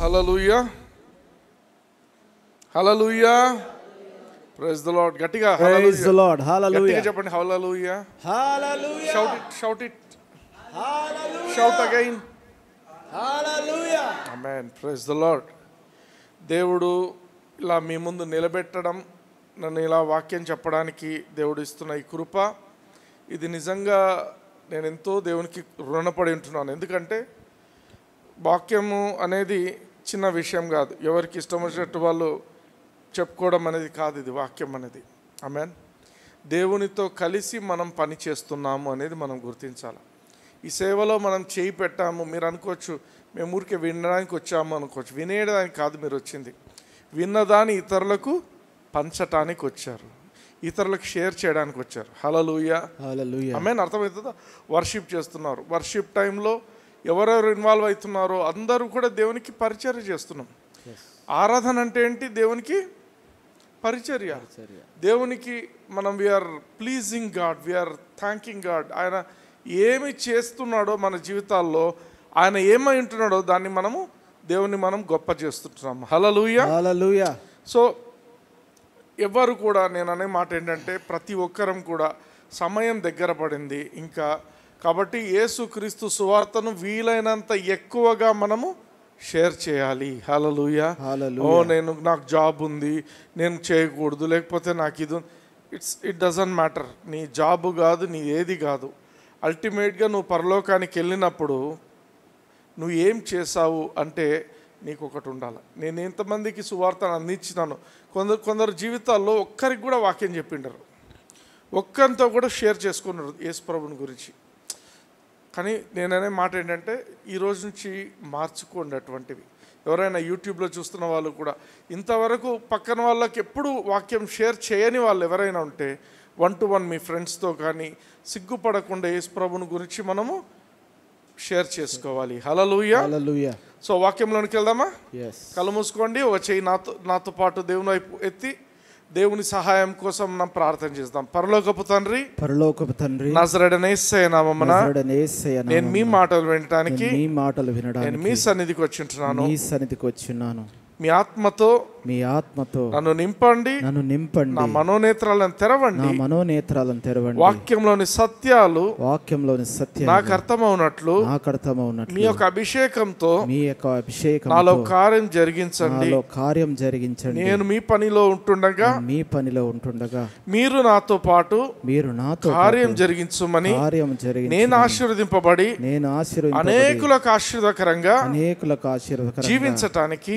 Hallelujah, hallelujah, praise the Lord. గట్టిగా praise the Lord, hallelujah. గట్టిగా చెప్పండి hallelujah, hallelujah. Shout it, hallelujah. Shout again, hallelujah. Amen, praise the Lord. దేవుడు ఇలా మీ ముందు నిలబెట్టడం, నన్ను ఇలా వాక్యం చెప్పడానికి దేవుడు ఇస్తున్న ఈ కృప, ఇది నిజంగా నేను ఎంతో దేవునికి రుణపడి ఉంటున్నాను. ఎందుకంటే వాక్యము అనేది చిన్న విషయం కాదు, ఎవరికి ఇష్టం వచ్చినట్టు వాళ్ళు చెప్పుకోవడం అనేది కాదు. ఇది వాక్యం అనేది, ఆమేన్, దేవునితో కలిసి మనం పని చేస్తున్నాము అనేది మనం గుర్తించాలి. ఈ సేవలో మనం చేయి పెట్టాము. మీరు అనుకోవచ్చు మేము ఊరికే వినడానికి వచ్చాము అనుకోవచ్చు. వినేయడానికి కాదు మీరు వచ్చింది, విన్నదాన్ని ఇతరులకు పంచటానికి వచ్చారు, ఇతరులకు షేర్ చేయడానికి వచ్చారు. హల్లెలూయా, హల్లెలూయా. ఆమేన్. అర్థమవుతుందా? వర్షిప్ చేస్తున్నారు, వర్షిప్ టైంలో ఎవరెవరు ఇన్వాల్వ్ అవుతున్నారో అందరూ కూడా దేవునికి పరిచర్య చేస్తున్నాం. ఆరాధన అంటే ఏంటి? దేవునికి పరిచర్య. దేవునికి మనం we are pleasing God, we are thanking God. ఆయన ఏమి చేస్తున్నాడో మన జీవితాల్లో, ఆయన ఏమై ఉంటున్నాడో దాన్ని మనము దేవుని మనం గొప్ప చేస్తుంటున్నాము. హల్లెలూయా, హల్లెలూయా. సో ఎవరు కూడా, నేను అనే మాట ఏంటంటే ప్రతి ఒక్కరం కూడా సమయం దగ్గర పడింది ఇంకా, కాబట్టి యేసుక్రీస్తు సువార్తను వీలైనంత ఎక్కువగా మనము షేర్ చేయాలి. హల్లెలూయా. నాకు జాబ్ ఉంది, నేను చేయకూడదు, లేకపోతే నాకు ఇది, ఇట్ డజంట్ మ్యాటర్. నీ జాబు కాదు, నీ ఏది కాదు. అల్టిమేట్గా నువ్వు పరలోకానికి వెళ్ళినప్పుడు నువ్వు ఏం చేసావు అంటే నీకు ఒకటి ఉండాలి. నేను ఎంతమందికి సువార్తను అందించినాను. కొందరు జీవితాల్లో ఒక్కరికి కూడా వాక్యం చెప్పిండరు, ఒక్కరితో కూడా షేర్ చేసుకున్నారు యేసు ప్రభుని గురించి. కానీ నేననే మాట ఏంటంటే ఈరోజు నుంచి మార్చుకోండి అటువంటివి. ఎవరైనా యూట్యూబ్లో చూస్తున్న వాళ్ళు కూడా ఇంతవరకు పక్కన వాళ్ళకి ఎప్పుడు వాక్యం షేర్ చేయని వాళ్ళు ఎవరైనా ఉంటే 1-to-1 మీ ఫ్రెండ్స్తో కానీ సిగ్గుపడకుండా యేసు ప్రభుని గురించి మనము షేర్ చేసుకోవాలి. హల్లెలూయా, హల్లెలూయా. సో వాక్యంలోనికి వెళ్దామా? కళ్ళు మూసుకోండి, ఒక చెయ్యి నాతో పాటు దేవుని వైపు ఎత్తి దేవుని సహాయం కోసం మనం ప్రార్థన చేద్దాం. పరలోకపు తండ్రి, పరలోకపు తండ్రి, నజరేయుడైన యేసయ్య నామమున నేను మీ మాటలు వినడానికి, నేను మీ సన్నిధికి వచ్చింటున్నాను. మీ ఆత్మతో నన్ను నింపండి, నా మనోనేత్రాలను తెరవండి, వాక్యంలోని సత్యాలు నాకు అర్థమవునట్లు మీ యొక్క అభిషేకంతో నాలో కార్యం జరిగించండి. నేను మీ పనిలో ఉంటుండగా మీరు నాతో పాటు కార్యం జరిగించమని నేను ఆశీర్వదింపబడి అనేకులకు ఆశీర్వాదకరంగా జీవించటానికి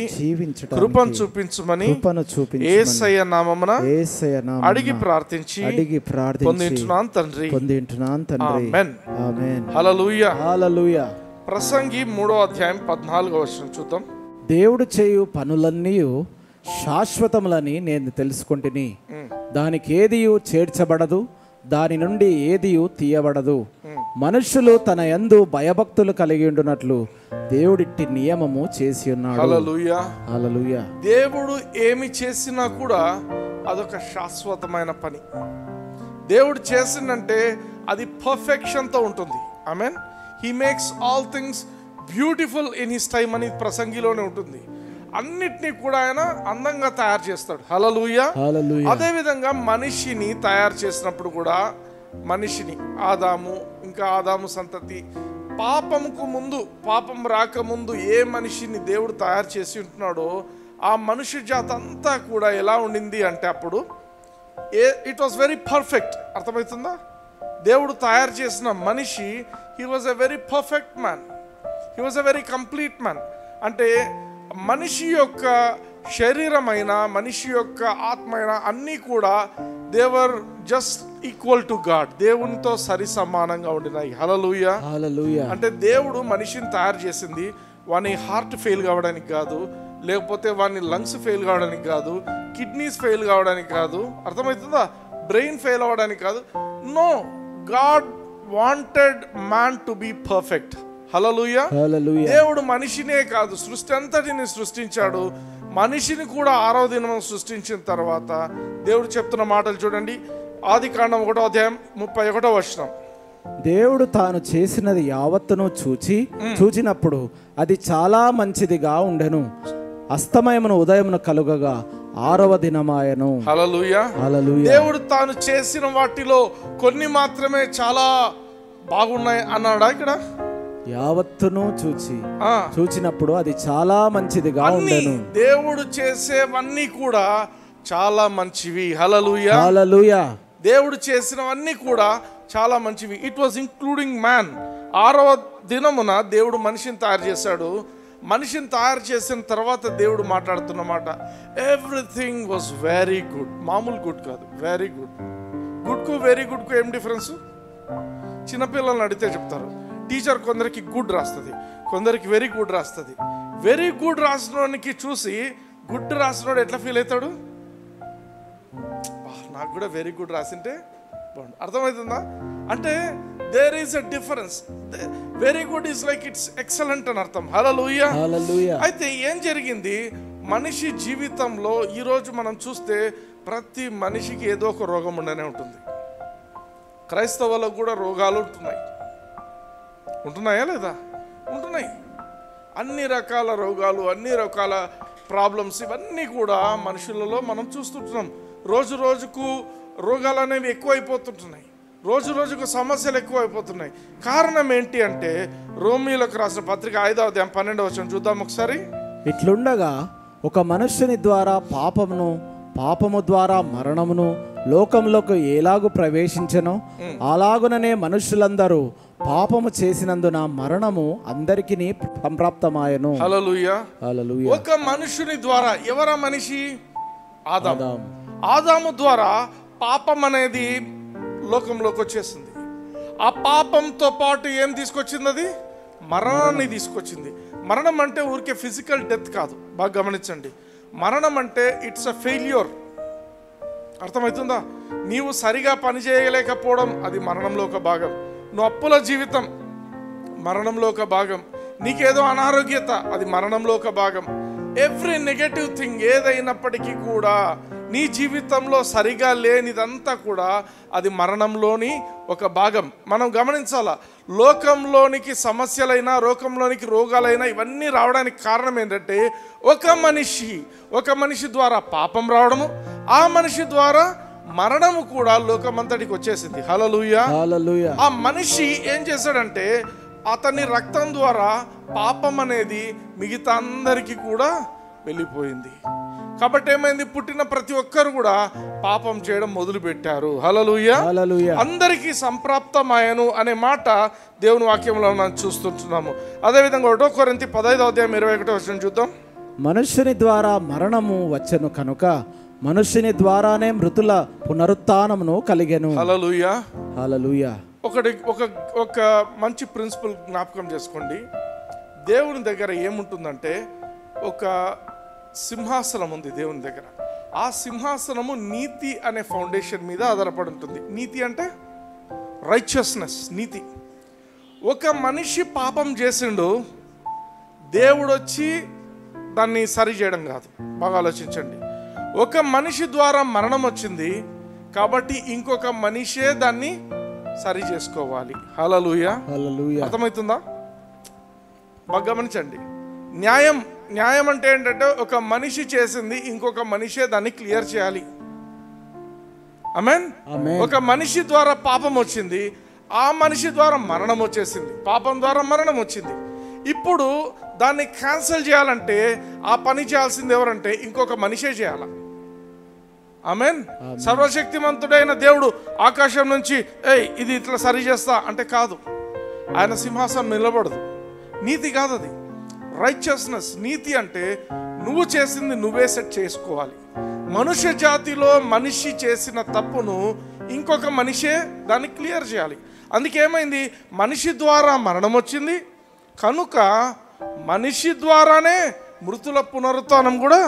కృపను చూపించమని యేసయ్య నామమున అడిగి ప్రార్థించి పొందింటున్నాను తండ్రి. ఆమేన్. హల్లెలూయా, హల్లెలూయా. ప్రసంగి 3:14 చూద్దాం. దేవుడు చేయు పనులన్నీ శాశ్వతములని నేను తెలుసుకుంటుని, దానికి ఏదియు చేర్చబడదు, దాని నుండి ఏదియు తీయబడదు. మనుషులు తన యందు భయభక్తులు కలిగి ఉండునట్లు దేవుడిట్టి నియమము చేసి ఉన్నాడు. హల్లెలూయా, హల్లెలూయా. దేవుడు ఏమి చేసినా కూడా అదొక శాశ్వతమైన పని. దేవుడు చేసిందంటే అది పర్ఫెక్షన్తో ఉంటుంది. Amen. He makes all things beautiful in his time అని ప్రసంగిలోనే ఉంటుంది. అన్నిటినీ కూడా ఆయన అందంగా తయారు చేస్తాడు. హల్లెలూయా, హల్లెలూయా. అదే విధంగా మనిషిని తయారు చేసినప్పుడు కూడా మనిషిని ఆదాము సంతతి పాపం రాకముందు ఏ మనిషిని దేవుడు తయారు చేసి ఉంటున్నాడో ఆ మనుష్య జాతి అంతా కూడా ఎలా ఉండింది అంటే అప్పుడు ఇట్ వాస్ వెరీ పర్ఫెక్ట్. అర్థమవుతుందా? దేవుడు తయారు చేసిన మనిషి, he was a very perfect man, he was a very complete man. అంటే మనిషి యొక్క శరీరమైన, మనిషి యొక్క ఆత్మైన అన్నీ కూడా దేవర్ జస్ట్ ఈక్వల్ టు గాడ్, దేవునితో సరి సమానంగా ఉండినాయి. హల్లెలూయా, హల్లెలూయా. అంటే దేవుడు మనిషిని తయారు చేసింది వాని హార్ట్ ఫెయిల్ కావడానికి కాదు, లేకపోతే వాని లంగ్స్ ఫెయిల్ కావడానికి కాదు, కిడ్నీస్ ఫెయిల్ కావడానికి కాదు, అర్థమవుతుందా, బ్రెయిన్ ఫెయిల్ అవ్వడానికి కాదు. No, God wanted man to be perfect. Hallelujah, hallelujah. దేవుడు మనిషినే కాదు సృష్టి అంతటిని సృష్టించాడు, మనిషిని కూడా 6వ దినం సృష్టించిన తర్వాత దేవుడు చెప్తున్న మాటలు చూడండి. ఆదికాండం 1:31 దేవుడు తాను చేసినది యావత్తును చూచినప్పుడు అది చాలా మంచిదిగా ఉండెను. అస్తమయమును ఉదయమును కలుగగా 6వ దినమాయను. హల్లెలూయా. హల్లెలూయా. దేవుడు తాను చేసిన వాటిలో కొన్ని మాత్రమే చాలా బాగున్నాయి అన్నాడా ఇక్కడ? యావత్తును చూచినప్పుడు అది చాలా మంచిదిగా ఉండెను. దేవుడు చేసేవన్నీ కూడా చాలా మంచివి. హల్లెలూయా. హల్లెలూయా. దేవుడు చేసినవన్నీ కూడా చాలా మంచివి. It was including man. 6వ దినమున దేవుడు మనిషిని తయారు చేశాడు. మనిషిని తయారు చేసిన తర్వాత దేవుడు మాట్లాడుతున్నమాట, ఎవ్రీథింగ్ వాజ్ వెరీ గుడ్. మామూలు గుడ్ కాదు, వెరీ గుడ్. గుడ్కు వెరీ గుడ్కు ఏం డిఫరెన్స్? చిన్నపిల్లల్ని అడిగితే చెప్తారు. టీచర్ కొందరికి గుడ్ రాస్తుంది, కొందరికి వెరీ గుడ్ రాస్తుంది. వెరీ గుడ్ రాసినోనికి చూసి గుడ్ రాసినోడు ఎట్లా ఫీల్ అవుతాడు? నాకు కూడా వెరీ గుడ్ రాసింటే బాగుండు. అర్థమవుతుందా? అంటే there is a difference. Very good is like it's excellent అని అర్థం. హల్లెలూయా. హల్లెలూయా. అయితే ఏం జరిగింది మనిషి జీవితంలో ఈరోజు మనం చూస్తే ప్రతి మనిషికి ఏదో ఒక రోగం ఉండనే ఉంటుంది. క్రైస్తవులకు కూడా రోగాలు ఉంటున్నాయా లేదా? ఉంటున్నాయి. అన్ని రకాల రోగాలు, అన్ని రకాల ప్రాబ్లమ్స్, ఇవన్నీ కూడా మనుషులలో మనం చూస్తుంటున్నాం. రోజు రోజుకు రోగాలు అనేవి ఎక్కువైపోతుంటున్నాయి. రోజు రోజుకు సమస్యలు ఎక్కువైపోతున్నాయి. కారణం ఏంటి అంటే రోమీయులకు రాసిన పత్రిక 5వ అధ్యాయం 12వ వచనం చూద్దాం ఒకసారి. ఇట్లుండగా ఒక మనుష్యుని ద్వారా పాపము ద్వారా మరణమును లోకంలోకి ఎలాగు ప్రవేశించెనో అలాగుననే మనుషులందరూ పాపము చేసినందున మరణము అందరికీ సంప్రాప్తమాయెను. హల్లెలూయా. హల్లెలూయా. ఒక మనుషుని ద్వారా, ఎవరా మనిషి? ఆదాము ద్వారా పాపం అనేది లోకంలోకి వచ్చేసింది. ఆ పాపంతో పాటు ఏం తీసుకొచ్చింది? అది మరణాన్ని తీసుకొచ్చింది. మరణం అంటే ఊరికే ఫిజికల్ డెత్ కాదు, బాగా గమనించండి. మరణం అంటే ఇట్స్ అ ఫెయిల్యూర్. అర్థమవుతుందా? నీవు సరిగా పని చేయలేకపోవడం అది మరణంలో ఒక భాగం. నువ్వు అప్పుల జీవితం మరణంలో ఒక భాగం. నీకేదో అనారోగ్యత అది మరణంలో ఒక భాగం. ఎవ్రీ నెగటివ్ థింగ్ ఏదైనప్పటికీ కూడా నీ జీవితంలో సరిగా లేనిదంతా కూడా అది మరణంలోని ఒక భాగం. మనం గమనించాలా, లోకంలోనికి సమస్యలైనా, లోకంలోనికి రోగాలైనా ఇవన్నీ రావడానికి కారణం ఏంటంటే ఒక మనిషి ద్వారా పాపం రావడము, ఆ మనిషి ద్వారా మరణము కూడా లోకమంతటికి వచ్చేసింది. హల్లెలూయా. హల్లెలూయా. ఆ మనిషి ఏం చేశాడంటే అతని రక్తం ద్వారా పాపం అనేది మిగతా అందరికీ కూడా వెళ్ళిపోయింది. కాబట్టి ఏమైంది? పుట్టిన ప్రతి ఒక్కరు కూడా పాపం చేయడం మొదలు పెట్టారు. హల్లెలూయా. హల్లెలూయా. అందరికీ సంప్రాప్తమాయను అనే మాట దేవుని వాక్యంలో మనం చూస్తుంటున్నాము. అదేవిధంగా 1 కొరింథీ 15వ అధ్యాయం 21వ వచనం చూద్దాం. మనుష్యుని ద్వారా మరణము వచ్చెను కనుక మనుష్యుని ద్వారానే మృతుల పునరుత్థానమును కలిగెను. హల్లెలూయా. హల్లెలూయా. ఒక మంచి ప్రిన్సిపల్ జ్ఞాపకం చేసుకోండి. దేవుని దగ్గర ఏముంటుందంటే ఒక సింహాసనం ఉంది దేవుని దగ్గర. ఆ సింహాసనము నీతి అనే ఫౌండేషన్ మీద ఆధారపడి ఉంటుంది. నీతి అంటే రైచియస్నెస్, నీతి. ఒక మనిషి పాపం చేసిండు, దేవుడు వచ్చి దాన్ని సరి చేయడం కాదు. బాగా ఆలోచించండి. ఒక మనిషి ద్వారా మరణం వచ్చింది కాబట్టి ఇంకొక మనిషే దాన్ని సరి చేసుకోవాలి. హల్లెలూయా. హల్లెలూయా. అర్థమవుతుందా? బాగా గమనించండి. న్యాయం అంటే ఏంటంటే ఒక మనిషి చేసింది ఇంకొక మనిషే దాన్ని క్లియర్ చేయాలి. ఆమేన్. ఒక మనిషి ద్వారా పాపం వచ్చింది, ఆ మనిషి ద్వారా మరణం వచ్చేసింది. పాపం ద్వారా మరణం వచ్చింది. ఇప్పుడు దాన్ని క్యాన్సిల్ చేయాలంటే ఆ పని చేయాల్సింది ఎవరంటే ఇంకొక మనిషే చేయాల. ఆమేన్. సర్వశక్తిమంతుడైన దేవుడు ఆకాశం నుంచి ఇది ఇట్లా సరి చేస్తా అంటే కాదు. ఆయన సింహాసనం నిలబడదు. నీతి కాదు అది. రైచియస్నెస్, నీతి అంటే నువ్వు చేసింది నువ్వే సెట్ చేసుకోవాలి. మనుష్య జాతిలో మనిషి చేసిన తప్పును ఇంకొక మనిషే దాన్ని క్లియర్ చేయాలి. అందుకేమైంది? మనిషి ద్వారా మరణం వచ్చింది కనుక మనిషి ద్వారానే మృతుల పునరుత్థానం కూడా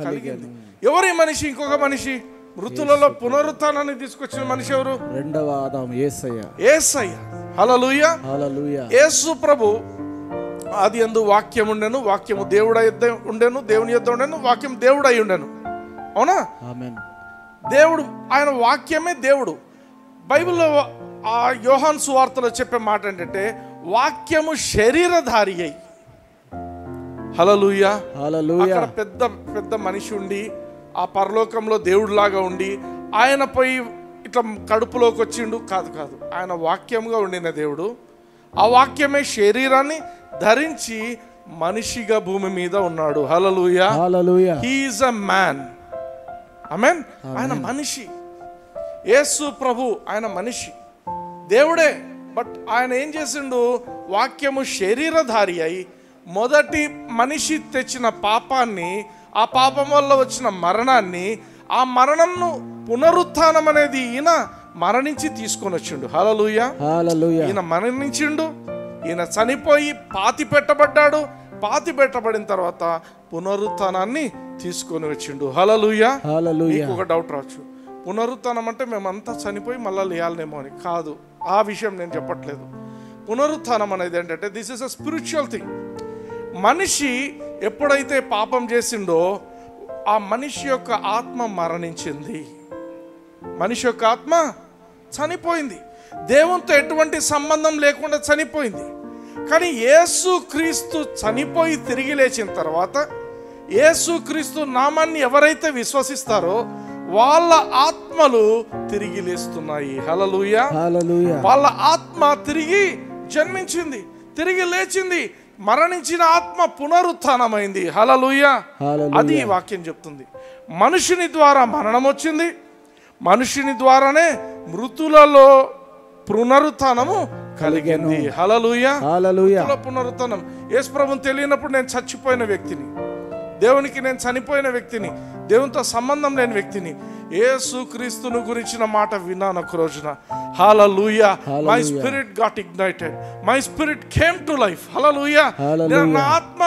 కలిగింది. ఎవరి మనిషి? ఇంకొక మనిషి. మృతులలో పునరుత్థానాన్ని తీసుకొచ్చిన మనిషి ఎవరు? రెండవ ఆదాము, యేసయ్య. హల్లెలూయా. హల్లెలూయా. యేసు ప్రభు ఆది యందు వాక్యం ఉండెను, వాక్యము దేవుడై ఉండెను, దేవుని యొద్ద ఉండెను, వాక్యం దేవుడై ఉండెను. అవునా? ఆమేన్. దేవుడు, ఆయన వాక్యమే దేవుడు. బైబిల్లో ఆ యోహాను సువార్తలో చెప్పే మాట ఏంటంటే వాక్యము శరీరధారి అయి, హల్లెలూయా, అక్కడ పెద్ద పెద్ద మనిషి ఉండి ఆ పరలోకంలో దేవుడిలాగా ఉండి ఆయన పోయి ఇట్లా కడుపులోకి వచ్చిండు కాదు, ఆయన వాక్యంగా ఉండిన దేవుడు. ఆ వాక్యమే శరీరాన్ని ధరించి మనిషిగా భూమి మీద ఉన్నాడు. హల్లెలూయా, హి ఈజ్ అ మ్యాన్. ఆమేన్. ఆయన మనిషి. యేసు ప్రభు ఆయన మనిషి, దేవుడే. బట్ ఆయన ఏం చేసిండు? వాక్యము శరీరధారి అయి మొదటి మనిషి తెచ్చిన పాపాన్ని, ఆ పాపం వల్ల వచ్చిన మరణాన్ని, ఆ మరణంను పునరుత్థానం అనేది ఈయన మరణించి తీసుకొని వచ్చిండు. హల్లెలూయా, ఈయన మరణించిండు, ఈయన చనిపోయి పాతి పెట్టబడ్డాడు. పాతి పెట్టబడిన తర్వాత పునరుత్థానాన్ని తీసుకొని వచ్చిండు. హల్లెలూయా. మీకు ఒక డౌట్ రావచ్చు, పునరుత్థానం అంటే మేమంతా చనిపోయి మళ్ళీ లేయాలనేమో అని. కాదు, ఆ విషయం నేను చెప్పట్లేదు. పునరుత్థానం అనేది ఏంటంటే this is a spiritual thing. మనిషి ఎప్పుడైతే పాపం చేసిండో ఆ మనిషి యొక్క ఆత్మ మరణించింది, మనిషి యొక్క ఆత్మ చనిపోయింది, దేవునితో ఎటువంటి సంబంధం లేకుండా చనిపోయింది. కానీ యేసుక్రీస్తు చనిపోయి తిరిగి లేచిన తర్వాత యేసుక్రీస్తు నామాన్ని ఎవరైతే విశ్వసిస్తారో వాళ్ళ ఆత్మలు తిరిగి లేస్తున్నాయి. హల్లెలూయా, వాళ్ళ ఆత్మ తిరిగి జన్మించింది, తిరిగి లేచింది. మరణించిన ఆత్మ పునరుత్థానమైంది. హల్లెలూయా. అది ఈ వాక్యం చెప్తుంది. మనుషుని ద్వారా మరణం వచ్చింది, మనుషుని ద్వారానే మృతులలో పునరుత్థానము కలిగింది. హల్లెలూయా, పునరుత్థానం. యేసు ప్రభువుని తెలియనప్పుడు నేను చచ్చిపోయిన వ్యక్తిని, దేవునికి నేను చనిపోయిన వ్యక్తిని, దేవునితో సంబంధం లేని వ్యక్తిని. యేసుక్రీస్తును గురించిన మాట విన్నాను ఒక రోజున. Hallelujah, my spirit got ignited, my spirit came to life. Hallelujah, నా ఆత్మ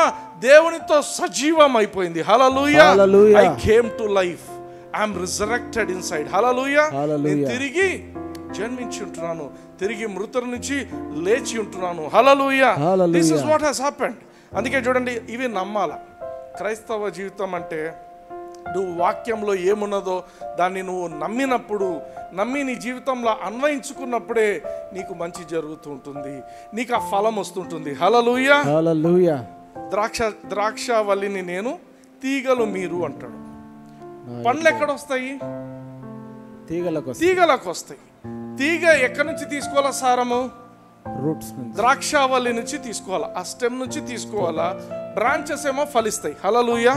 దేవునితో సజీవం అయిపోయింది. Hallelujah, I came to life, I am resurrected inside. Hallelujah, నేను తిరిగి జన్మించి ఉంటున్నాను, తిరిగి మృతుల నుంచి లేచి ఉంటున్నాను. Hallelujah, this is what has happened. అందుకే చూడండి, ఇవి నమ్మాల. క్రైస్తవ జీవితం అంటే నువ్వు వాక్యంలో ఏమున్నదో దాన్ని నువ్వు నమ్మినప్పుడు, నమ్మి నీ జీవితంలో అన్వయించుకున్నప్పుడే నీకు మంచి జరుగుతూ ఉంటుంది, నీకు ఆ ఫలం వస్తుంటుంది. హల్లెలూయా, హల్లెలూయా. ద్రాక్షవల్లిని నేను, తీగలు మీరు అంటాడు. పండ్లు ఎక్కడ వస్తాయి? తీగలకు వస్తాయి. తీగ ఎక్కడి నుంచి తీసుకోవాలా సారము? రూట్స్, ద్రాక్షవల్లి నుంచి తీసుకోవాలా, ఆ స్టెమ్ నుంచి తీసుకోవాలా. బ్రాంచెస్ ఏమో ఫలిస్తాయి. హల్లెలూయా.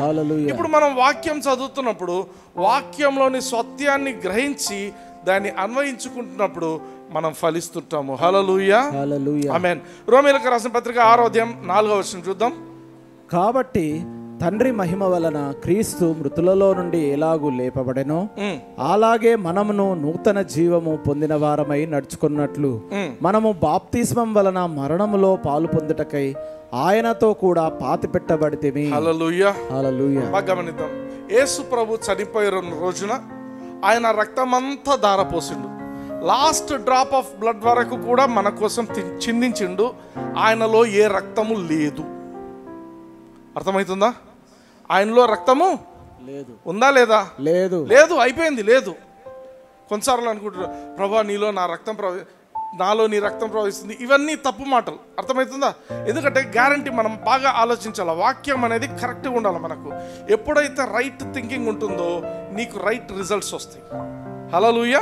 ఇప్పుడు మనం వాక్యం చదువుతున్నప్పుడు వాక్యంలోని సత్యాన్ని గ్రహించి దాన్ని అన్వయించుకుంటున్నప్పుడు మనం ఫలిస్తుంటాము. హల్లెలూయా, ఆమేన్. రోమీయులకు రాసిన పత్రిక 6వ అధ్యాయం 4వ వచనం చూద్దాం. కాబట్టి తండ్రి మహిమ వలన క్రీస్తు మృతులలో నుండి ఎలాగూ లేపబడెనో అలాగే మనమును నూతన జీవము పొందిన వారమై నడుచుకున్నట్లు మనము బాప్తిస్మం వలన మరణములో పాలు పొందుటకై ఆయనతో కూడా పాతి పెట్టబడితిమి. హల్లెలూయా, హల్లెలూయా. గమనిద్దాం, యేసు ప్రభు చనిపోయిన రోజున ఆయన రక్తమంతా ధారపోసిండు. లాస్ట్ డ్రాప్ ఆఫ్ బ్లడ్ వరకు కూడా మన కోసం చిందించిండు. ఆయనలో ఏ రక్తము లేదు. అర్థమవుతుందా? ఆయనలో రక్తము లేదు. ఉందా లేదా? లేదు, లేదు, అయిపోయింది, లేదు. కొన్నిసార్లు అనుకుంటున్నారు, ప్రభా నీలో నా రక్తం నాలో నీ రక్తం ప్రవహిస్తుంది. ఇవన్నీ తప్పు మాటలు. అర్థమవుతుందా? ఎందుకంటే గ్యారంటీ మనం బాగా ఆలోచించాలి. వాక్యం అనేది కరెక్ట్గా ఉండాలి మనకు. ఎప్పుడైతే రైట్ థింకింగ్ ఉంటుందో నీకు రైట్ రిజల్ట్స్ వస్తాయి. హల్లెలూయా.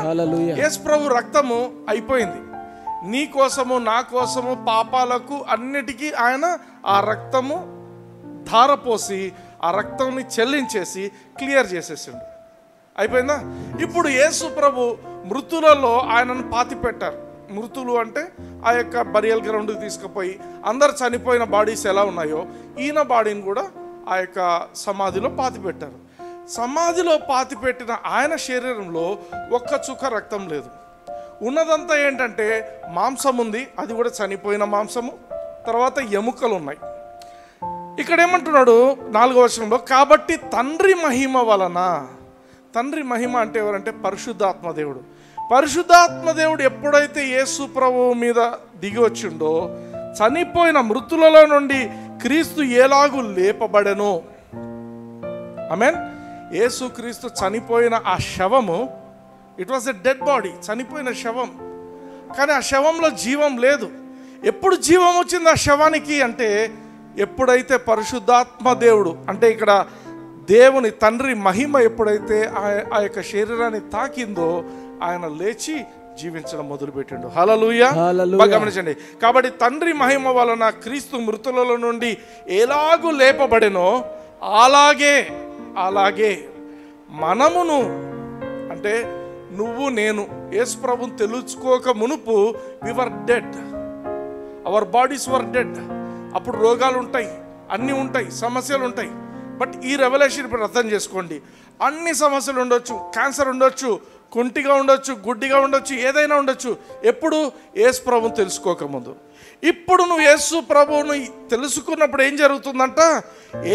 యేసు ప్రభు రక్తము అయిపోయింది. నీ కోసము, నా కోసము, పాపాలకు అన్నిటికీ ఆయన ఆ రక్తము ధారపోసి ఆ రక్తాన్ని చెల్లించేసి క్లియర్ చేసేసిండు. అయిపోయిందా? ఇప్పుడు యేసు ప్రభు మృతులలో ఆయనను పాతి పెట్టారు. మృతులు అంటే ఆ యొక్క బరియల్ గ్రౌండ్కి తీసుకుపోయి అందరు చనిపోయిన బాడీస్ ఎలా ఉన్నాయో ఈయన బాడీని కూడా ఆ యొక్క సమాధిలో పాతి పెట్టారు. సమాధిలో పాతి పెట్టిన ఆయన శరీరంలో ఒక్క చుక్క రక్తం లేదు. ఉన్నదంతా ఏంటంటే మాంసం ఉంది, అది కూడా చనిపోయిన మాంసము, తర్వాత ఎముకలు ఉన్నాయి. ఇక్కడ ఏమంటున్నాడు 4వ వచనంలో, కాబట్టి తండ్రి మహిమ వలన. తండ్రి మహిమ అంటే ఎవరంటే పరిశుద్ధాత్మ దేవుడు. పరిశుద్ధాత్మ దేవుడు ఎప్పుడైతే యేసు ప్రభువు మీద దిగి వచ్చిండో, చనిపోయిన మృతులలో నుండి క్రీస్తు ఎలాగూ లేపబడెనో. ఆమేన్. యేసు క్రీస్తు చనిపోయిన ఆ శవము, it was a dead body, చనిపోయిన శవం. కానీ ఆ శవంలో జీవం లేదు. ఎప్పుడు జీవం వచ్చింది ఆ శవానికి అంటే, ఎప్పుడైతే పరిశుద్ధాత్మ దేవుడు అంటే ఇక్కడ దేవుని తండ్రి మహిమ ఎప్పుడైతే ఆ యొక్క శరీరాన్ని తాకిందో, ఆయన లేచి జీవించడం మొదలుపెట్టిండు. హల్లెలూయా. గమనించండి. కాబట్టి తండ్రి మహిమ వలన క్రీస్తు మృతులలో నుండి ఎలాగూ లేపబడెనో అలాగే మనమును, అంటే నువ్వు నేను యేసు ప్రభువుని తెలుసుకోక మునుపు we were dead, our bodies were dead. అప్పుడు రోగాలు ఉంటాయి, అన్నీ ఉంటాయి, సమస్యలు ఉంటాయి. బట్ ఈ రెవల్యూషన్ ఇప్పుడు అర్థం చేసుకోండి. అన్ని సమస్యలు ఉండొచ్చు, క్యాన్సర్ ఉండొచ్చు, కుంటిగా ఉండొచ్చు, గుడ్డిగా ఉండొచ్చు, ఏదైనా ఉండొచ్చు. ఎప్పుడు యేసు ప్రభువుని తెలుసుకోకముందు. ఇప్పుడు నువ్వు యేసు ప్రభువును తెలుసుకున్నప్పుడు ఏం జరుగుతుందంట,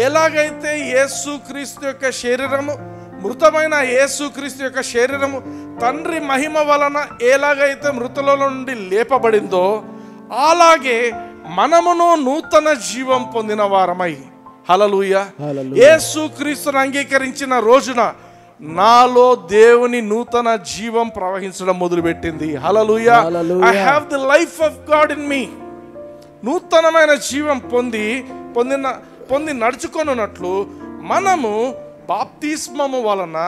ఎలాగైతే యేసు క్రీస్తు యొక్క శరీరము, మృతమైన యేసు క్రీస్తు యొక్క శరీరము తండ్రి మహిమ వలన ఎలాగైతే మృతులలో నుండి లేపబడిందో, అలాగే మనమును నూతన జీవం పొందిన వారమై, హల్లెలూయా, యేసు క్రీస్తును అంగీకరించిన రోజున నాలో దేవుని నూతన జీవం ప్రవహించడం మొదలుపెట్టింది. Hallelujah. I have the life of God in me. నూతనమైన జీవం పొంది నడుచుకొనున్నట్లు మనము బాప్తిస్మము వలన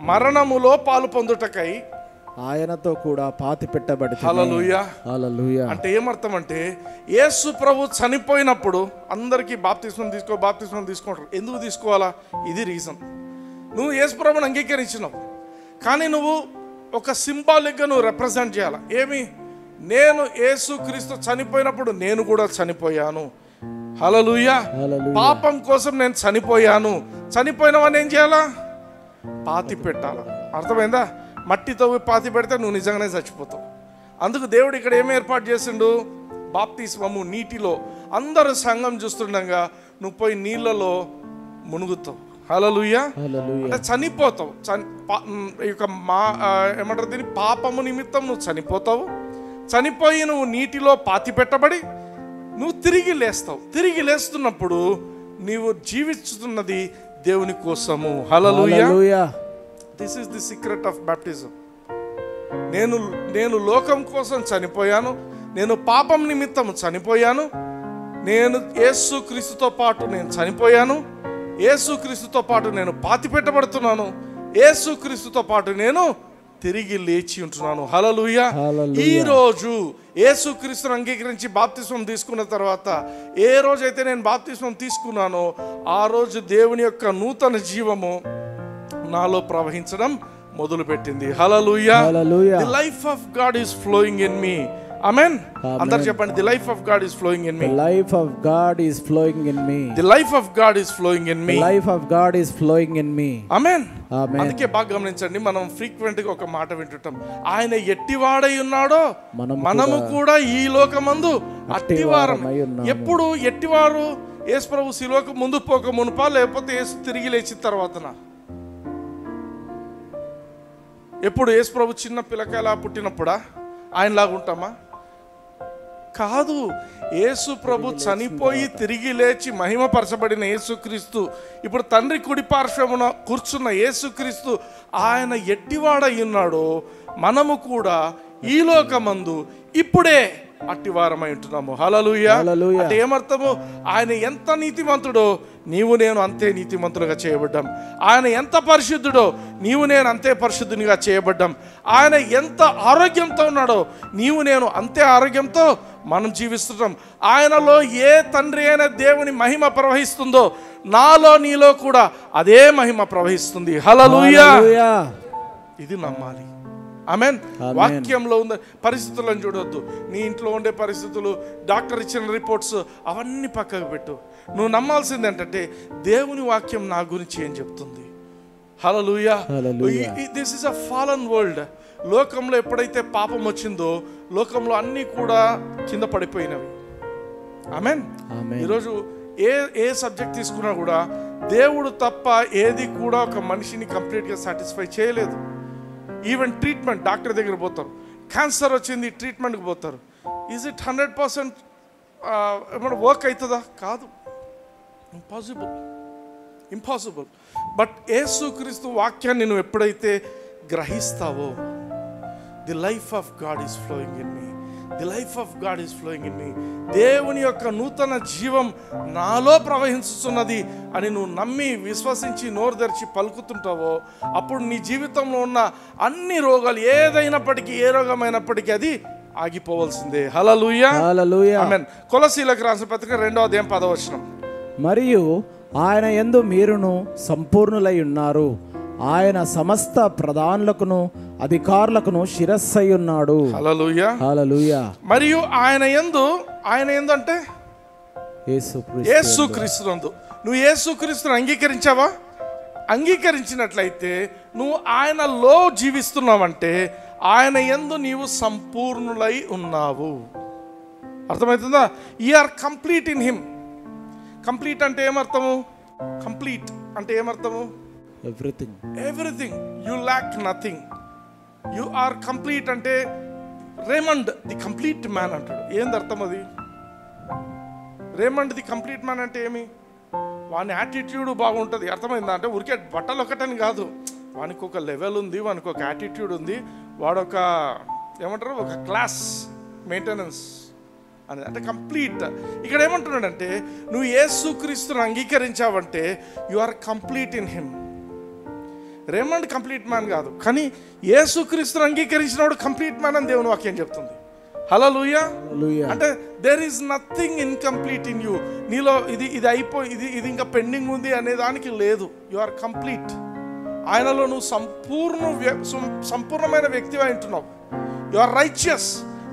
మరణములో పాలు పొందుటకై ఆయనతో కూడా పాతి పెట్టబడి. హల్లెలూయా. హల్లెలూయా. అంటే ఏమర్థం అంటే, యేసు ప్రభు చనిపోయినప్పుడు అందరికీ బాప్తిస్మం తీసుకుంటారు. ఎందుకు తీసుకోవాలా? ఇది రీజన్. నువ్వు యేసు ప్రభువుని అంగీకరించినావు, కానీ నువ్వు ఒక సింబాలిక్గా నువ్వు రిప్రజెంట్ చేయాలి. ఏమి? నేను యేసు క్రీస్తు చనిపోయినప్పుడు నేను కూడా చనిపోయాను. హల్లెలూయా. పాపం కోసం నేను చనిపోయాను. చనిపోయినవని ఏం చేయాలా? పాతి పెట్టాలా. అర్థమైందా? మట్టితో పాతి పెడితే నువ్వు నిజంగానే చచ్చిపోతావు. అందుకు దేవుడు ఇక్కడ ఏమి ఏర్పాటు చేసిండు? బాప్తిస్మము, నీటిలో అందరూ సంఘం చూస్తుండగా నువ్వు పోయి నీళ్ళలో మునుగుతావు. హల్లెలూయా. అంటే చనిపోతావు. ఏమంటారు దీన్ని? పాపము నిమిత్తం నువ్వు చనిపోతావు. చనిపోయి నువ్వు నీటిలో పాతి పెట్టబడి నువ్వు తిరిగి లేస్తావు. తిరిగి లేస్తున్నప్పుడు నీవు జీవిస్తున్నది దేవుని కోసము. Hallelujah. This is the secret of baptism. నేను లోకం కోసం చనిపోయాను, నేను పాపం నిమిత్తం చనిపోయాను, నేను యేసు క్రీస్తుతో పాటు నేను చనిపోయాను, యేసు క్రీస్తుతో పాటు నేను పాతి పెట్టబడుతున్నాను, యేసు క్రీస్తుతో పాటు నేను తిరిగి లేచి ఉంటున్నాను. హల్లెలూయా. ఈ రోజు యేసు క్రీస్తును అంగీకరించి బాప్తిస్మం తీసుకున్న తర్వాత, ఏ రోజైతే నేను బాప్తిస్మం తీసుకున్నానో ఆ రోజు దేవుని యొక్క నూతన జీవము నాలో ప్రవహించడం మొదలుపెట్టింది. Hallelujah. The life of God is flowing in me. Amen. అందరూ చెప్పండి, the life of God is flowing in me. The life of God is flowing in me. The life of God is flowing in me. The life of God is flowing in me. ఆమేన్. ఆమేన్. అందుకే బాగా గమనించండి, మనం frequent గా ఒక మాట వింటుంటాం, ఆయన ఎట్టివాడై ఉన్నాడో మనము కూడా ఈ లోకమందు అట్టివారమై ఉన్నాము. ఎప్పుడు ఎట్టివారు? యేసు ప్రభు శిలువకు ముందు పోక మునుపా, లేకపోతే యేసు తిరిగి లేచిన తర్వాతనా? ఎప్పుడు? యేసు ప్రభు చిన్న పిల్లకాయలా పుట్టినప్పుడా ఆయనలాగా ఉంటామా? కాదు. యేసు ప్రభు చనిపోయి తిరిగి లేచి మహిమపరచబడిన యేసుక్రీస్తు, ఇప్పుడు తండ్రి కుడి పార్శ్వమున కూర్చున్న యేసుక్రీస్తు, ఆయన ఎట్టివాడై ఉన్నాడో మనము కూడా ఈ లోకమందు ఇప్పుడే అట్టివారమై ఉంటున్నాము. హల్లెలూయా. అంటే ఏమర్థము? ఆయన ఎంత నీతిమంతుడో నీవు నేను అంతే నీతిమంతులుగా చేయబడ్డాం. ఆయన ఎంత పరిశుద్ధుడో నీవు నేను అంతే పరిశుద్ధునిగా చేయబడ్డాం. ఆయన ఎంత ఆరోగ్యంతో ఉన్నాడో నీవు నేను అంతే ఆరోగ్యంతో మనం జీవిస్తున్నాం. ఆయనలో ఏ తండ్రి అయిన దేవుని మహిమ ప్రవహిస్తుందో నాలో నీలో కూడా అదే మహిమ ప్రవహిస్తుంది. హల్లెలూయా. ఇది నమ్మాలి. ఆమేన్. వాక్యంలో ఉన్న పరిస్థితులను చూడొద్దు. నీ ఇంట్లో ఉండే పరిస్థితులు, డాక్టర్ ఇచ్చిన రిపోర్ట్స్ అవన్నీ పక్కకు పెట్టు. నువ్వు నమ్మాల్సింది ఏంటంటే దేవుని వాక్యం నా గురించి ఏం చెప్తుంది. Hallelujah. This is a fallen world. లోకంలో ఎప్పుడైతే పాపం వచ్చిందో లోకంలో అన్నీ కూడా కింద పడిపోయినవి. ఆమేన్. ఈరోజు ఏ సబ్జెక్ట్ తీసుకున్నా కూడా దేవుడు తప్ప ఏది కూడా ఒక మనిషిని కంప్లీట్గా సాటిస్ఫై చేయలేదు. ఈవెన్ ట్రీట్మెంట్, డాక్టర్ దగ్గర పోతారు, క్యాన్సర్ వచ్చింది ట్రీట్మెంట్కి పోతారు. ఈజ్ ఇట్ 100% ఏమన్నా వర్క్ అవుతుందా? కాదు. ఇంపాసిబుల్. బట్ యేసుక్రీస్తు వాక్యాన్ని నువ్వు ఎప్పుడైతే గ్రహిస్తావో, the life of God is flowing in me. The life of God is flowing in me. దేవుని యొక్క నూతన జీవం నాలో ప్రవహించుతున్నది అని నువ్వు నమ్మి విశ్వసించి నోరు తెరిచి పలుకుతుంటావో అప్పుడు నీ జీవితంలో ఉన్న అన్ని రోగాలు ఏదైనప్పటికీ, ఏ రోగమైనప్పటికీ అది ఆగిపోవలసిందే. హల్లెలూయా, హల్లెలూయా. ఆమేన్. కొలసీలకు రాసిన పత్రిక 2వ అధ్యాయం 10వ వచనం. మరియు ఆయన యందు మీరును సంపూర్ణులై ఉన్నారు. ఆయన సమస్త ప్రధానులకును అధికారులకును శిరస్సై ఉన్నాడు. హల్లెలూయా, హల్లెలూయా. మరియు ఆయన యందు అంటే యేసుక్రీస్తు. యేసుక్రీస్తునందు. నువ్వు యేసుక్రీస్తును అంగీకరించావా? అంగీకరించినట్లయితే నువ్వు ఆయనలో జీవిస్తున్నావంటే ఆయన యందు నీవు సంపూర్ణులై ఉన్నావు. అర్థమవుతుందా? You are complete in him. Complete అంటే ఏమర్థము? కంప్లీట్ అంటే ఏమర్థము? Everything. You lack nothing. You are complete అంటే రేమండ్ ది కంప్లీట్ మ్యాన్ అంటాడు. ఏంది అర్థం అది? రేమండ్ ది కంప్లీట్ మ్యాన్ అంటే ఏమి? వాని యాటిట్యూడ్ బాగుంటుంది. అర్థమైందా? అంటే ఊరికే బట్టలు ఒకటని కాదు, వానికి ఒక లెవెల్ ఉంది, వానికి ఒక యాటిట్యూడ్ ఉంది, వాడొక ఏమంటారు ఒక క్లాస్ మెయింటెనెన్స్ అని. అంటే కంప్లీట్. ఇక్కడ ఏమంటున్నాడంటే నువ్వు యేసుక్రీస్తును అంగీకరించావంటే you are complete in him. Raymond complete man కాదు, కానీ యేసుక్రీస్తును అంగీకరించినవాడు కంప్లీట్ మ్యాన్ అని దేవుని వాక్యం చెప్తుంది. హల్లెలూయా. అంటే there is nothing incomplete in you. నీలో ఇది అయిపోయి ఇది ఇంకా పెండింగ్ ఉంది అనే దానికి లేదు. You are complete. ఆయనలో నువ్వు సంపూర్ణమైన వ్యక్తిగా ఉంటున్నావు. You are righteous.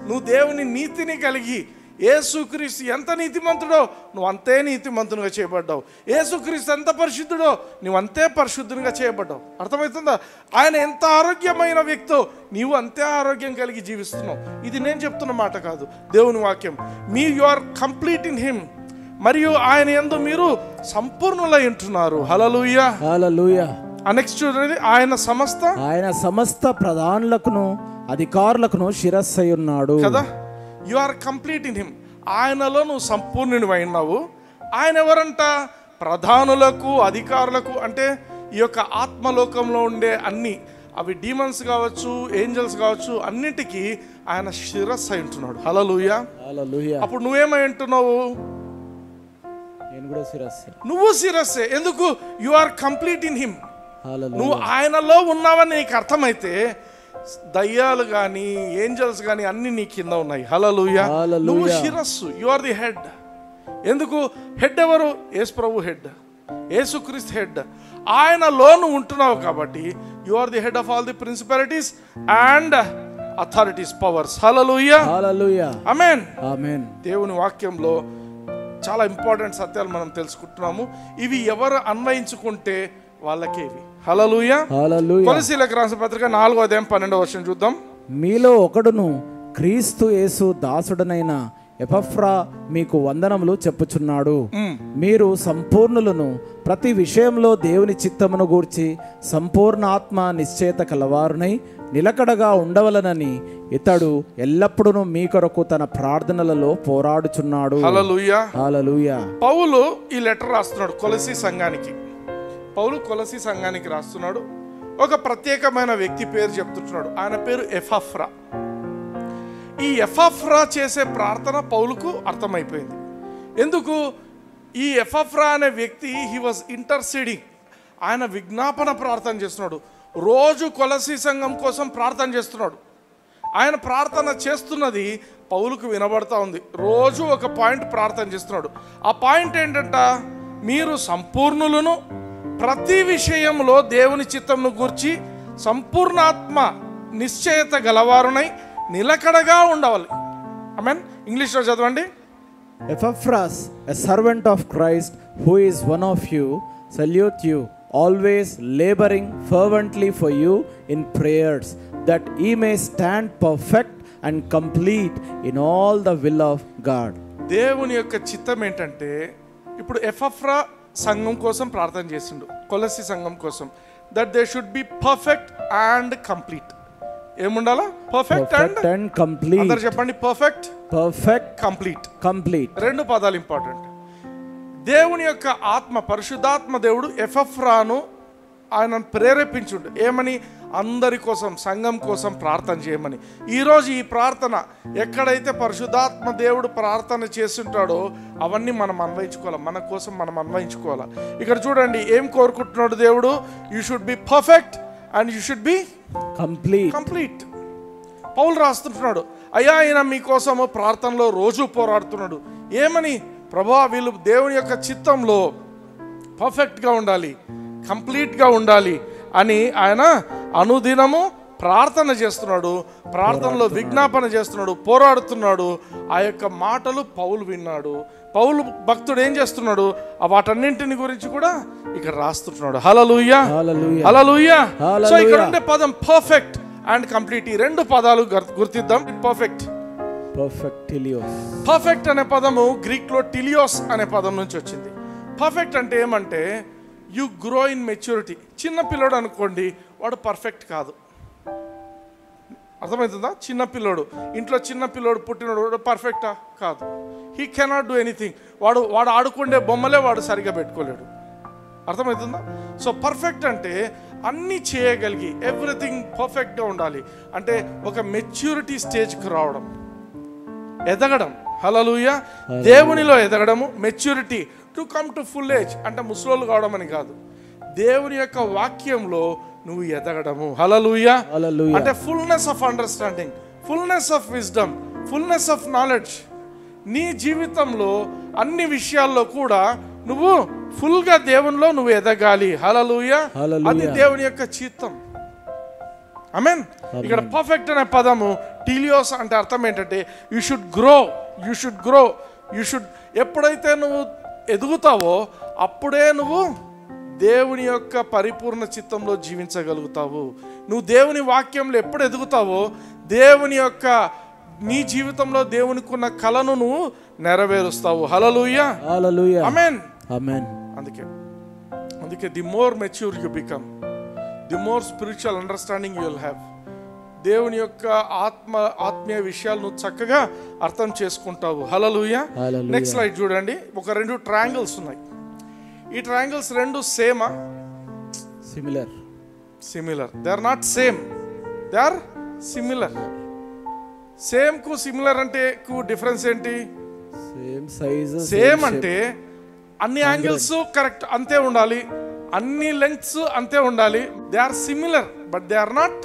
నువ్వు దేవుని నీతిని కలిగి, యేసుక్రీస్తు ఎంత నీతిమంతుడో నువ్వు అంతే నీతిమంతునిగా చేయబడ్డావు. యేసుక్రీస్తు ఎంత పరిశుద్ధుడో నువ్వు అంతే పరిశుద్ధునిగా చేయబడ్డావు. అర్థమవుతుందా? ఆయన ఎంత ఆరోగ్యమైన వ్యక్తో నీవు అంతే ఆరోగ్యం కలిగి జీవిస్తున్నావు. ఇది నేను చెప్తున్న మాట కాదు, దేవుని వాక్యం. You are complete in him. మరియు ఆయన యందు మీరు సంపూర్ణులై ఉంటున్నారు. హల్లెలూయా, హల్లెలూయా. నెక్స్ట్ చూడండి, ఆయన సమస్త ప్రధానులకును అధికారులకును శిరస్సై ఉన్నాడు కదా. You are complete in him. ఆయనలో నువ్వు సంపూర్ణునివై ఉన్నావు. ఆయన ఎవరంట? ప్రధానులకు అధికారులకు. అంటే ఈ యొక్క ఆత్మలోకంలో ఉండే అన్ని, అవి డీమన్స్ కావచ్చు, ఏంజల్స్ కావచ్చు, అన్నిటికీ ఆయన శిరస్సు అయి ఉంటున్నాడు. హల్లెలూయా, హల్లెలూయా. అప్పుడు నువ్వేమై ఉంటున్నావు? నేను కూడా శిరస్సే. నువ్వు శిరస్సే. ఎందుకు? You are complete in him. Hallelujah. నువ్వు ఆయనలో ఉన్నావని నీకు అర్థమైతే దయ్యాలు కానీ ఏంజల్స్ కానీ అన్ని నీ కింద ఉన్నాయి. హల్లెలూయా. నువ్వు శిరస్సు. You are the head. ఎందుకు? హెడ్ ఎవరు? యేసు ప్రభు హెడ్, యేసుక్రీస్తు హెడ్. ఆయనలో నువ్వు ఉంటున్నావు కాబట్టి you are the head of all the principalities and authorities, powers. Hallelujah, hallelujah. Amen, amen. దేవుని వాక్యంలో చాలా ఇంపార్టెంట్ సత్యాలు మనం తెలుసుకుంటున్నాము. ఇవి ఎవరు అన్వయించుకుంటే వాళ్ళకే ఇవి. హల్లెలూయా, హల్లెలూయా. కొలసీలకు రాసిన పత్రిక 4వ అధ్యాయం 12వ వచనం చూద్దాం. మీలో ఒకడును క్రీస్తు యేసు దాసుడనైన ఎపఫ్రా మీకు వందనములు చెప్పుచున్నాడు. మీరు సంపూర్ణులను, ప్రతి విషయంలో దేవుని చిత్తమును గూర్చి సంపూర్ణ ఆత్మ నిశ్చయత కలవారునై నిలకడగా ఉండవలనని ఇతడు ఎల్లప్పుడూ మీ కొరకు తన ప్రార్థనలలో పోరాడుచున్నాడు. హల్లెలూయా, హల్లెలూయా. పౌలు ఈ లెటర్ రాస్తున్నాడు కొలసీ సంఘానికి. పౌలు కొలసీ సంఘానికి రాస్తున్నాడు. ఒక ప్రత్యేకమైన వ్యక్తి పేరు చెప్తున్నాడు. ఆయన పేరు ఎపఫ్రా. ఈ ఎపఫ్రా చేసే ప్రార్థన పౌలుకు అర్థమైపోయింది. ఎందుకు? ఈ ఎపఫ్రా అనే వ్యక్తి హీ వాజ్ ఇంటర్సీడింగ్. ఆయన విజ్ఞాపన ప్రార్థన చేస్తున్నాడు. రోజు కొలసీ సంఘం కోసం ప్రార్థన చేస్తున్నాడు. ఆయన ప్రార్థన చేస్తున్నది పౌలుకు వినబడతా ఉంది. రోజు ఒక పాయింట్ ప్రార్థన చేస్తున్నాడు. ఆ పాయింట్ ఏంటంట? మీరు సంపూర్ణులను, ప్రతి విషయంలో దేవుని చిత్తంను గూర్చి సంపూర్ణాత్మ నిశ్చయత గలవారునై నిలకడగా ఉండవాలి. ఆమేన్. ఇంగ్లీష్లో చదవండి. Epaphras, a servant of Christ, who is one of you, salute you, always laboring fervently for you in prayers, that ye may stand perfect and complete in all the will of God. దేవుని యొక్క చిత్తం ఏంటంటే, ఇప్పుడు ఎపఫ్రా సంఘం కోసం ప్రార్థన చేసిండు, Colossae సంఘం కోసం, that they should be perfect and complete. ఏముండాలా? Perfect and complete. అందరూ చెప్పండి. Perfect, perfect, complete. కంప్లీట్. రెండు పదాలు ఇంపార్టెంట్. దేవుని యొక్క ఆత్మ, పరిశుద్ధాత్మ దేవుడు ఎపఫ్రాను ఆయన ప్రేరేపించుండు. ఏమని? అందరి కోసం, సంఘం కోసం ప్రార్థన చేయమని. ఈరోజు ఈ ప్రార్థన ఎక్కడైతే పరిశుద్ధాత్మ దేవుడు ప్రార్థన చేస్తుంటాడో అవన్నీ మనం అన్వయించుకోవాలి, మన కోసం మనం అన్వయించుకోవాలి. ఇక్కడ చూడండి ఏం కోరుకుంటున్నాడు దేవుడు. You should be perfect and you should be complete. పౌలు రాస్తుంటున్నాడు, అయ్యా ఆయన మీకోసము ప్రార్థనలో రోజు పోరాడుతున్నాడు. ఏమని? ప్రభువా వీళ్ళు దేవుని యొక్క చిత్తంలో పర్ఫెక్ట్గా ఉండాలి, కంప్లీట్గా ఉండాలి అని ఆయన అనుదినము ప్రార్థన చేస్తున్నాడు, ప్రార్థనలో విజ్ఞాపన చేస్తున్నాడు, పోరాడుతున్నాడు. ఆ యొక్క మాటలు పౌలు విన్నాడు. పౌలు భక్తుడు ఏం చేస్తున్నాడు? వాటన్నింటిని గురించి కూడా ఇక్కడ రాస్తున్నాడు. హల్లెలూయా, హల్లెలూయా. సో ఇక్కడ ఉండే పదం పర్ఫెక్ట్ అండ్ కంప్లీట్, ఈ రెండు పదాలు గుర్తిద్దాం. పర్ఫెక్ట్ అనే పదము గ్రీక్ లో టిలియోస్ అనే పదం నుంచి వచ్చింది. పర్ఫెక్ట్ అంటే ఏమంటే యు గ్రో ఇన్ మెచ్యూరిటీ. చిన్న పిల్లోడు అనుకోండి, వాడు పర్ఫెక్ట్ కాదు. అర్థమవుతుందా? చిన్న పిల్లోడు, ఇంట్లో చిన్న పిల్లోడు పుట్టినోడు పర్ఫెక్టా? కాదు. He cannot do anything. వాడు ఆడుకునే బొమ్మలే వాడు సరిగా పెట్టుకోలేడు. అర్థమవుతుందా? సో పర్ఫెక్ట్ అంటే అన్నీ చేయగలిగి, ఎవ్రీథింగ్ పర్ఫెక్ట్గా ఉండాలి. అంటే ఒక మెచ్యూరిటీ స్టేజ్కి రావడం, ఎదగడం. హల్లెలూయా. దేవునిలో ఎదగడము, maturity, to come to full age. అంటే ముసలోళ్ళు కావడం అని కాదు, దేవుని యొక్క వాక్యంలో నువ్వు ఎదగడము. హల్లెలూయా. అంటే fullness of understanding, fullness of wisdom, fullness of knowledge. నీ జీవితంలో అన్ని విషయాల్లో కూడా నువ్వు ఫుల్గా దేవునిలో నువ్వు ఎదగాలి. హల్లెలూయా. అది దేవుని యొక్క చిత్తం. ఆమేన్. ఇక్కడ పర్ఫెక్ట్ అనే పదము టీలియోస్ అంటే అర్థం ఏంటంటే you should grow, you should grow, you should. ఎప్పుడైతే నువ్వు ఎదుగుతావో అప్పుడే నువ్వు దేవుని యొక్క పరిపూర్ణ చిత్తంలో జీవించగలుగుతావు. నువ్వు దేవుని వాక్యంలో ఎప్పుడు ఎదుగుతావో దేవుని యొక్క నీ జీవితంలో దేవునికి ఉన్న కలను నువ్వు నెరవేరుస్తావు. హల్లెలూయా, హల్లెలూయా, ఆమేన్, ఆమేన్. అందుకే the more mature you become, the more spiritual understanding you will have. దేవుని యొక్క ఆత్మీయ విషయాలు నువ్వు చక్కగా అర్థం చేసుకుంటావు. హల్లెలూయా. నెక్స్ట్ స్లైడ్ చూడండి. ఒక రెండు ట్రయాంగిల్స్ ఉన్నాయి. ఈ ట్రయాంగిల్స్ రెండు సేమా? Similar. They are not same, they are similar. Same కు సిమిలర్ అంటే డిఫరెన్స్ ఏంటి? సేమ్ అంటే అన్ని యాంగిల్స్ కరెక్ట్ అంతే ఉండాలి, అన్ని లెంగ్త్స్ అంతే ఉండాలి. They are similar but they are not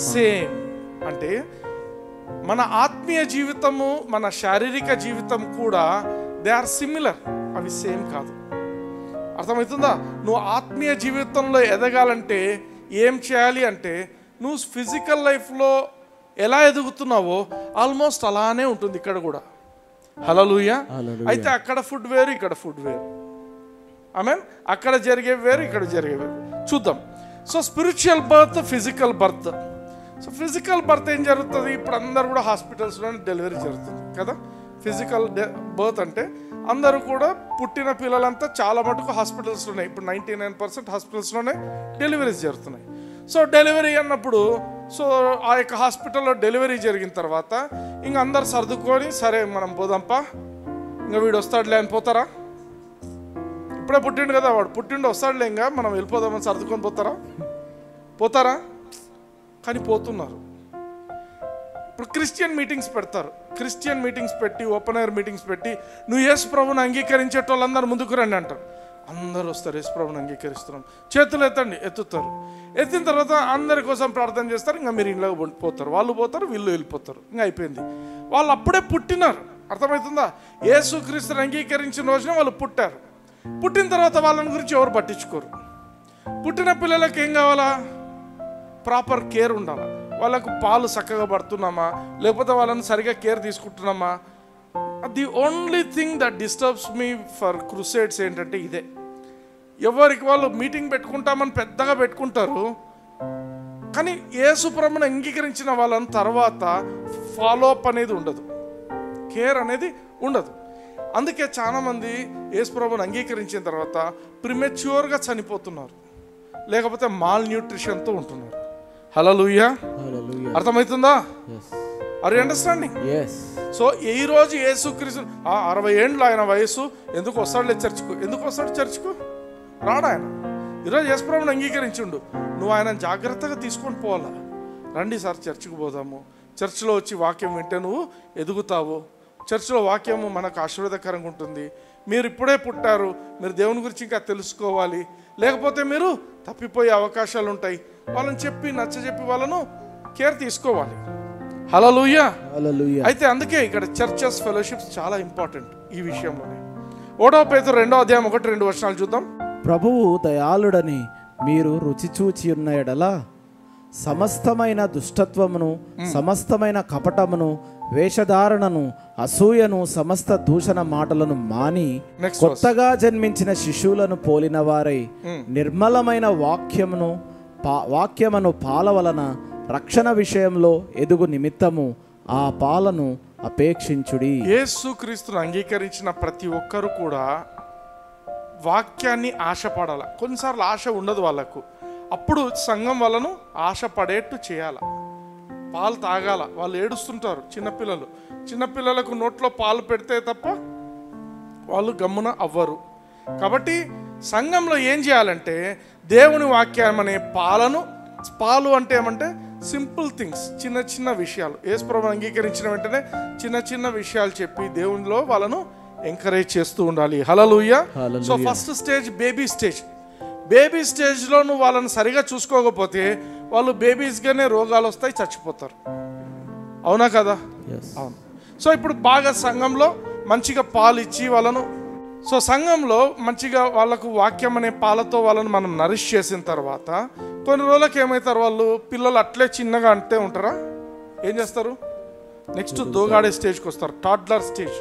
same. అంటే మన ఆత్మీయ జీవితము, మన శారీరక జీవితం కూడా దే ఆర్ సిమిలర్, అవి సేమ్ కాదు. అర్థమవుతుందా? నువ్వు ఆత్మీయ జీవితంలో ఎదగాలంటే ఏం చేయాలి అంటే నువ్వు ఫిజికల్ లైఫ్లో ఎలా ఎదుగుతున్నావో ఆల్మోస్ట్ అలానే ఉంటుంది ఇక్కడ కూడా. హల్లెలూయా. అయితే అక్కడ ఫుడ్ వేరు, ఇక్కడ ఫుడ్ వేరు. ఆమేన్. అక్కడ జరిగే వేరు, ఇక్కడ జరిగే వేరు. చూద్దాం. So spiritual birth, physical birth. So physical birth ఏం జరుగుతుంది? ఇప్పుడు అందరు కూడా హాస్పిటల్స్లోనే డెలివరీ జరుగుతుంది కదా. ఫిజికల్ బర్త్ అంటే అందరూ కూడా పుట్టిన పిల్లలంతా చాలా మటుకు హాస్పిటల్స్లోనే, ఇప్పుడు 99% హాస్పిటల్స్లోనే డెలివరీస్ జరుగుతున్నాయి. సో డెలివరీ అన్నప్పుడు సో ఆ యొక్క హాస్పిటల్లో డెలివరీ జరిగిన తర్వాత ఇంక అందరు సర్దుకొని సరే మనం పోదాంపా, ఇంకా వీడు వస్తాడులే అని పోతారా? ఇప్పుడే పుట్టిండు కదా, వాడు పుట్టిండు వస్తాడులే, ఇంకా మనం వెళ్ళిపోదామని సర్దుకొని పోతారా? కానీ పోతున్నారు. ఇప్పుడు క్రిస్టియన్ మీటింగ్స్ పెడతారు. క్రిస్టియన్ మీటింగ్స్ పెట్టి, ఓపెన్ ఎయిర్ మీటింగ్స్ పెట్టి నువ్వు యేసు ప్రభువుని అంగీకరించేట వాళ్ళందరూ ముందుకు రండి అంటారు. అందరూ వస్తారు, యేసు ప్రభువుని అంగీకరిస్తున్నాం, చేతులు ఎత్తండి, ఎత్తుతారు. ఎత్తిన తర్వాత అందరి కోసం ప్రార్థన చేస్తారు. ఇంకా మీరు ఇంట్లో పోతారు, వాళ్ళు పోతారు, వీళ్ళు వెళ్ళిపోతారు, ఇంకా అయిపోయింది. వాళ్ళు అప్పుడే పుట్టినారు. అర్థమవుతుందా? యేసుక్రీస్తుని అంగీకరించిన రోజున వాళ్ళు పుట్టారు. పుట్టిన తర్వాత వాళ్ళని గురించి ఎవరు పట్టించుకోరు. పుట్టిన పిల్లలకి ఏం కావాలా? ప్రాపర్ కేర్ ఉండాలి. వాళ్ళకు పాలు చక్కగా పడుతున్నామా, లేకపోతే వాళ్ళని సరిగా కేర్ తీసుకుంటున్నామా? The only thing that disturbs me for crusades ఏంటంటే ఇదే. ఎవరికి వాళ్ళు మీటింగ్ పెట్టుకుంటామని పెద్దగా పెట్టుకుంటారు, కానీ యేసు ప్రభువుని అంగీకరించిన వాళ్ళని తర్వాత ఫాలో అప్ అనేది ఉండదు, కేర్ అనేది ఉండదు. అందుకే చాలామంది యేసు ప్రభువుని అంగీకరించిన తర్వాత ప్రిమెచ్యూర్గా చనిపోతున్నారు, లేకపోతే మాల్ న్యూట్రిషన్తో ఉంటున్నారు. హల్లెలూయా. అర్థమవుతుందా? Are you understanding? సో ఈ రోజు యేసుక్రీస్తు 60 ఏండ్లు ఆయన వయసు, ఎందుకు వస్తాడులే చర్చ్కు? ఎందుకు వస్తాడు చర్చ్కు? రాడు ఆయన. ఈరోజు యేసు ప్రభువుని అంగీకరించిండు, నువ్వు ఆయన జాగ్రత్తగా తీసుకొని పోవాలా. రండి సార్ చర్చికి పోదాము, చర్చిలో వచ్చి వాక్యం వింటే నువ్వు ఎదుగుతావు, చర్చిలో వాక్యము మనకు ఆశీర్వాదకరంగా ఉంటుంది, మీరు ఇప్పుడే పుట్టారు, మీరు దేవుని గురించి ఇంకా తెలుసుకోవాలి, లేకపోతే మీరు తప్పిపోయే అవకాశాలు ఉంటాయి, వాళ్ళని చెప్పి నచ్చజెప్పి వాళ్ళను కేర్ తీసుకోవాలి. హల్లెలూయా. అయితే అందుకే ఇక్కడ చర్చెస్ ఫెలోషిప్స్ చాలా ఇంపార్టెంట్ ఈ విషయంలోనే. 1 పేతురు 2:1-2 చూద్దాం. ప్రభువు దయాళుడని మీరు రుచి చూచి ఉన్న ఎడల సమస్తమైన దుష్టత్వమును, సమస్తమైన కపటమును, వేషధారణను, అసూయను, సమస్త దూషణ మాటలను మాని కొత్తగా జన్మించిన శిశువులను పోలిన వారై నిర్మలమైన వాక్యమును పాల వలన రక్షణ విషయంలో ఎదుగు నిమిత్తము ఆ పాలను అపేక్షించుడి. యేసుక్రీస్తును అంగీకరించిన ప్రతి ఒక్కరు కూడా వాక్యాన్ని ఆశపడాల. కొన్నిసార్లు ఆశ ఉండదు వాళ్ళకు, అప్పుడు సంఘం వాళ్ళను ఆశపడేట్టు చేయాల. పాలు తాగాల. వాళ్ళు ఏడుస్తుంటారు చిన్నపిల్లలకు నోట్లో పాలు పెడితే తప్ప వాళ్ళు గమ్మున అవ్వరు. కాబట్టి సంఘంలో ఏం చేయాలంటే దేవుని వాక్యం అనే పాలు అంటే ఏమంటే సింపుల్ థింగ్స్, చిన్న చిన్న విషయాలు, యేసు ప్రభువును అంగీకరించిన వెంటనే చిన్న చిన్న విషయాలు చెప్పి దేవునిలో వాళ్ళను ఎంకరేజ్ చేస్తూ ఉండాలి. హల్లెలూయా. సో ఫస్ట్ స్టేజ్ బేబీ స్టేజ్లో నువ్వు వాళ్ళని సరిగా చూసుకోకపోతే వాళ్ళు బేబీస్గానే రోగాలు వస్తాయి, చచ్చిపోతారు. అవునా కదా? అవును. సో ఇప్పుడు బాగా సంఘంలో మంచిగా పాలు ఇచ్చి వాళ్ళను, సో సంఘంలో మంచిగా వాళ్ళకు వాక్యం అనే పాలతో వాళ్ళను మనం నరిష్ చేసిన తర్వాత కొన్ని రోజులకి ఏమవుతారు, వాళ్ళు పిల్లలు అట్లే చిన్నగా అంటే ఉంటారా, ఏం చేస్తారు, నెక్స్ట్ దోగాడే స్టేజ్కి వస్తారు. టాడ్లర్ స్టేజ్,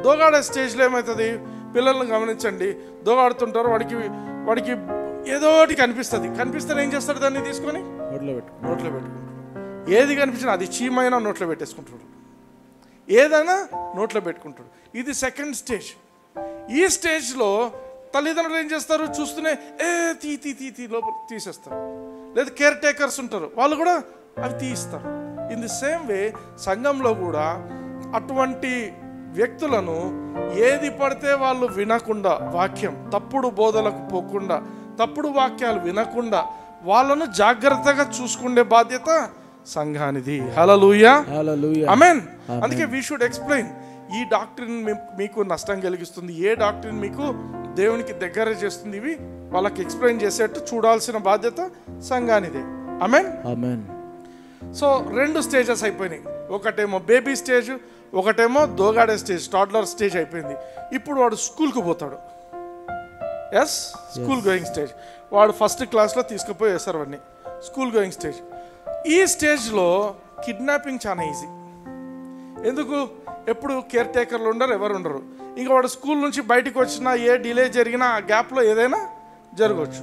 దోగాడే స్టేజ్లో ఏమవుతుంది, పిల్లల్ని గమనించండి, దోగాడుతుంటారు, వాడికి ఏదో ఒకటి కనిపిస్తే ఏం చేస్తాడు, దాన్ని తీసుకొని నోట్లో పెట్టుకుంటాడు. ఏది కనిపించినా అది చీమైనా నోట్లో పెట్టేసుకుంటాడు, ఏదైనా నోట్లో పెట్టుకుంటాడు. ఇది సెకండ్ స్టేజ్. ఈ స్టేజ్లో తల్లిదండ్రులు ఏం చేస్తారు, చూస్తూనే తీ లోపల తీసేస్తారు. లేదా కేర్ టేకర్స్ ఉంటారు, వాళ్ళు కూడా అవి తీయిస్తారు. ఇన్ ది సేమ్ వే సంఘంలో కూడా అటువంటి వ్యక్తులను ఏది పడితే వాళ్ళు వినకుండా, వాక్యం తప్పుడు బోధలకు పోకుండా, తప్పుడు వాక్యాలు వినకుండా వాళ్ళను జాగ్రత్తగా చూసుకునే బాధ్యత సంఘానిది. హల్లెలూయా, ఆమేన్. అందుకే వీ షుడ్ ఎక్స్ప్లెయిన్. ఈ డాక్ట్రిన్ మీకు నష్టం కలిగిస్తుంది, ఏ డాక్ట్రిన్ మీకు దేవునికి దగ్గర చేస్తుంది, ఇవి వాళ్ళకి ఎక్స్ప్లెయిన్ చేసేట్టు చూడాల్సిన బాధ్యత సంఘానిదే. ఆమేన్, ఆమేన్. సో 2 స్టేజెస్ అయిపోయినాయి. ఒకటేమో బేబీ స్టేజ్, ఒకటేమో దోగాడే స్టేజ్, టాడ్లర్ స్టేజ్ అయిపోయింది. ఇప్పుడు వాడు స్కూల్కి పోతాడు. School going stage. వాడు ఫస్ట్ క్లాస్లో తీసుకుపోయి వేస్తారు వాడిని, స్కూల్ గోయింగ్ స్టేజ్. ఈ స్టేజ్లో కిడ్నాపింగ్ చాలా ఈజీ. ఎందుకు, ఎప్పుడు కేర్ టేకర్లు ఉండరు, ఎవరు ఉండరు. ఇంకా వాడు స్కూల్ నుంచి బయటకు వచ్చినా, ఏ డిలే జరిగినా ఆ గ్యాప్లో ఏదైనా జరగవచ్చు.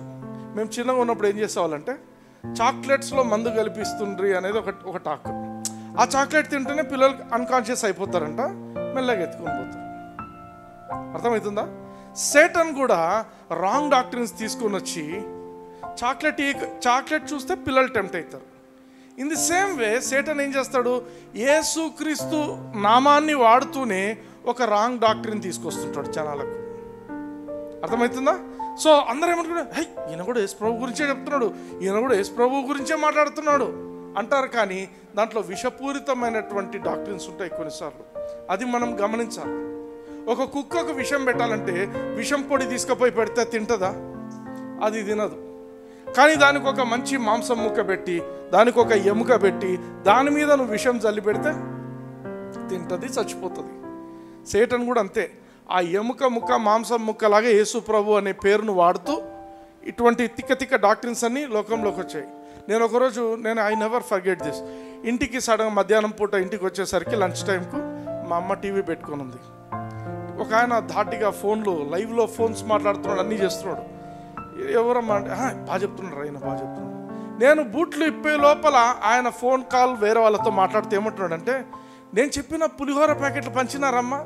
మేము చిన్నగా ఉన్నప్పుడు ఏం చేసేవాళ్ళంటే చాక్లెట్స్లో మందు కలిపిస్తుండ్రి అనేది ఒక టాక్. ఆ చాక్లెట్ తింటేనే పిల్లలు అన్కాన్షియస్ అయిపోతారంట, మెల్లగా ఎత్తుకొని పోతారు. అర్థమవుతుందా? సేటన్ కూడా రాంగ్ డాక్టరీన్స్ తీసుకొని వచ్చి చాక్లెట్ చూస్తే పిల్లలు టెంప్ట్ అవుతారు. In the same way Satan ఏం చేస్తాడు, యేసుక్రీస్తు నామాన్ని వాడుతూనే ఒక రాంగ్ డాక్టరీని తీసుకొస్తుంటాడు జనాలకు. అర్థమవుతుందా? సో అందరూ ఏమంటున్నారు, హై ఈయన కూడా యేసు ప్రభు గురించే చెప్తున్నాడు, ఈయన కూడా యేసు ప్రభు గురించే మాట్లాడుతున్నాడు అంటారు. కానీ దాంట్లో విషపూరితమైనటువంటి డాక్టరీన్స్ ఉంటాయి కొన్నిసార్లు. అది మనం గమనించాలి. ఒక కుక్కకు విషం పెట్టాలంటే విషం పొడి తీసుకుపోయి పెడితే తింటుందా? అది తినదు. కానీ దానికి ఒక మంచి మాంసం ముక్క పెట్టి, దానికి ఒక ఎముక పెట్టి, దాని మీద నువ్వు విషం జల్లి పెడితే తింటుంది, చచ్చిపోతుంది. సేటన్ కూడా అంతే. ఆ ఎముక ముక్క, మాంసం ముక్కలాగా యేసు ప్రభు అనే పేరును వాడుతూ ఇటువంటి తిక్క డాక్టరీన్స్ అన్నీ లోకంలోకి వచ్చాయి. నేను ఒకరోజు ఐ నెవర్ ఫర్గెట్ దిస్. ఇంటికి సడన్ మధ్యాహ్నం పూట ఇంటికి వచ్చేసరికి లంచ్ టైంకు మా అమ్మ టీవీ పెట్టుకొని ఉంది. ఒక ఆయన ధాటిగా లైవ్లో ఫోన్స్ మాట్లాడుతున్నాడు, అన్నీ చేస్తున్నాడు. ఎవరమ్మా అంటే బాగా చెప్తున్నాడు, ఆయన బాగా చెప్తున్నాడు. నేను బూట్లు ఇప్పే లోపల ఆయన ఫోన్ కాల్ వేరే వాళ్ళతో మాట్లాడితే ఏమంటున్నాడు అంటే, నేను చెప్పిన పులిహోర ప్యాకెట్లు పంచినారమ్మా,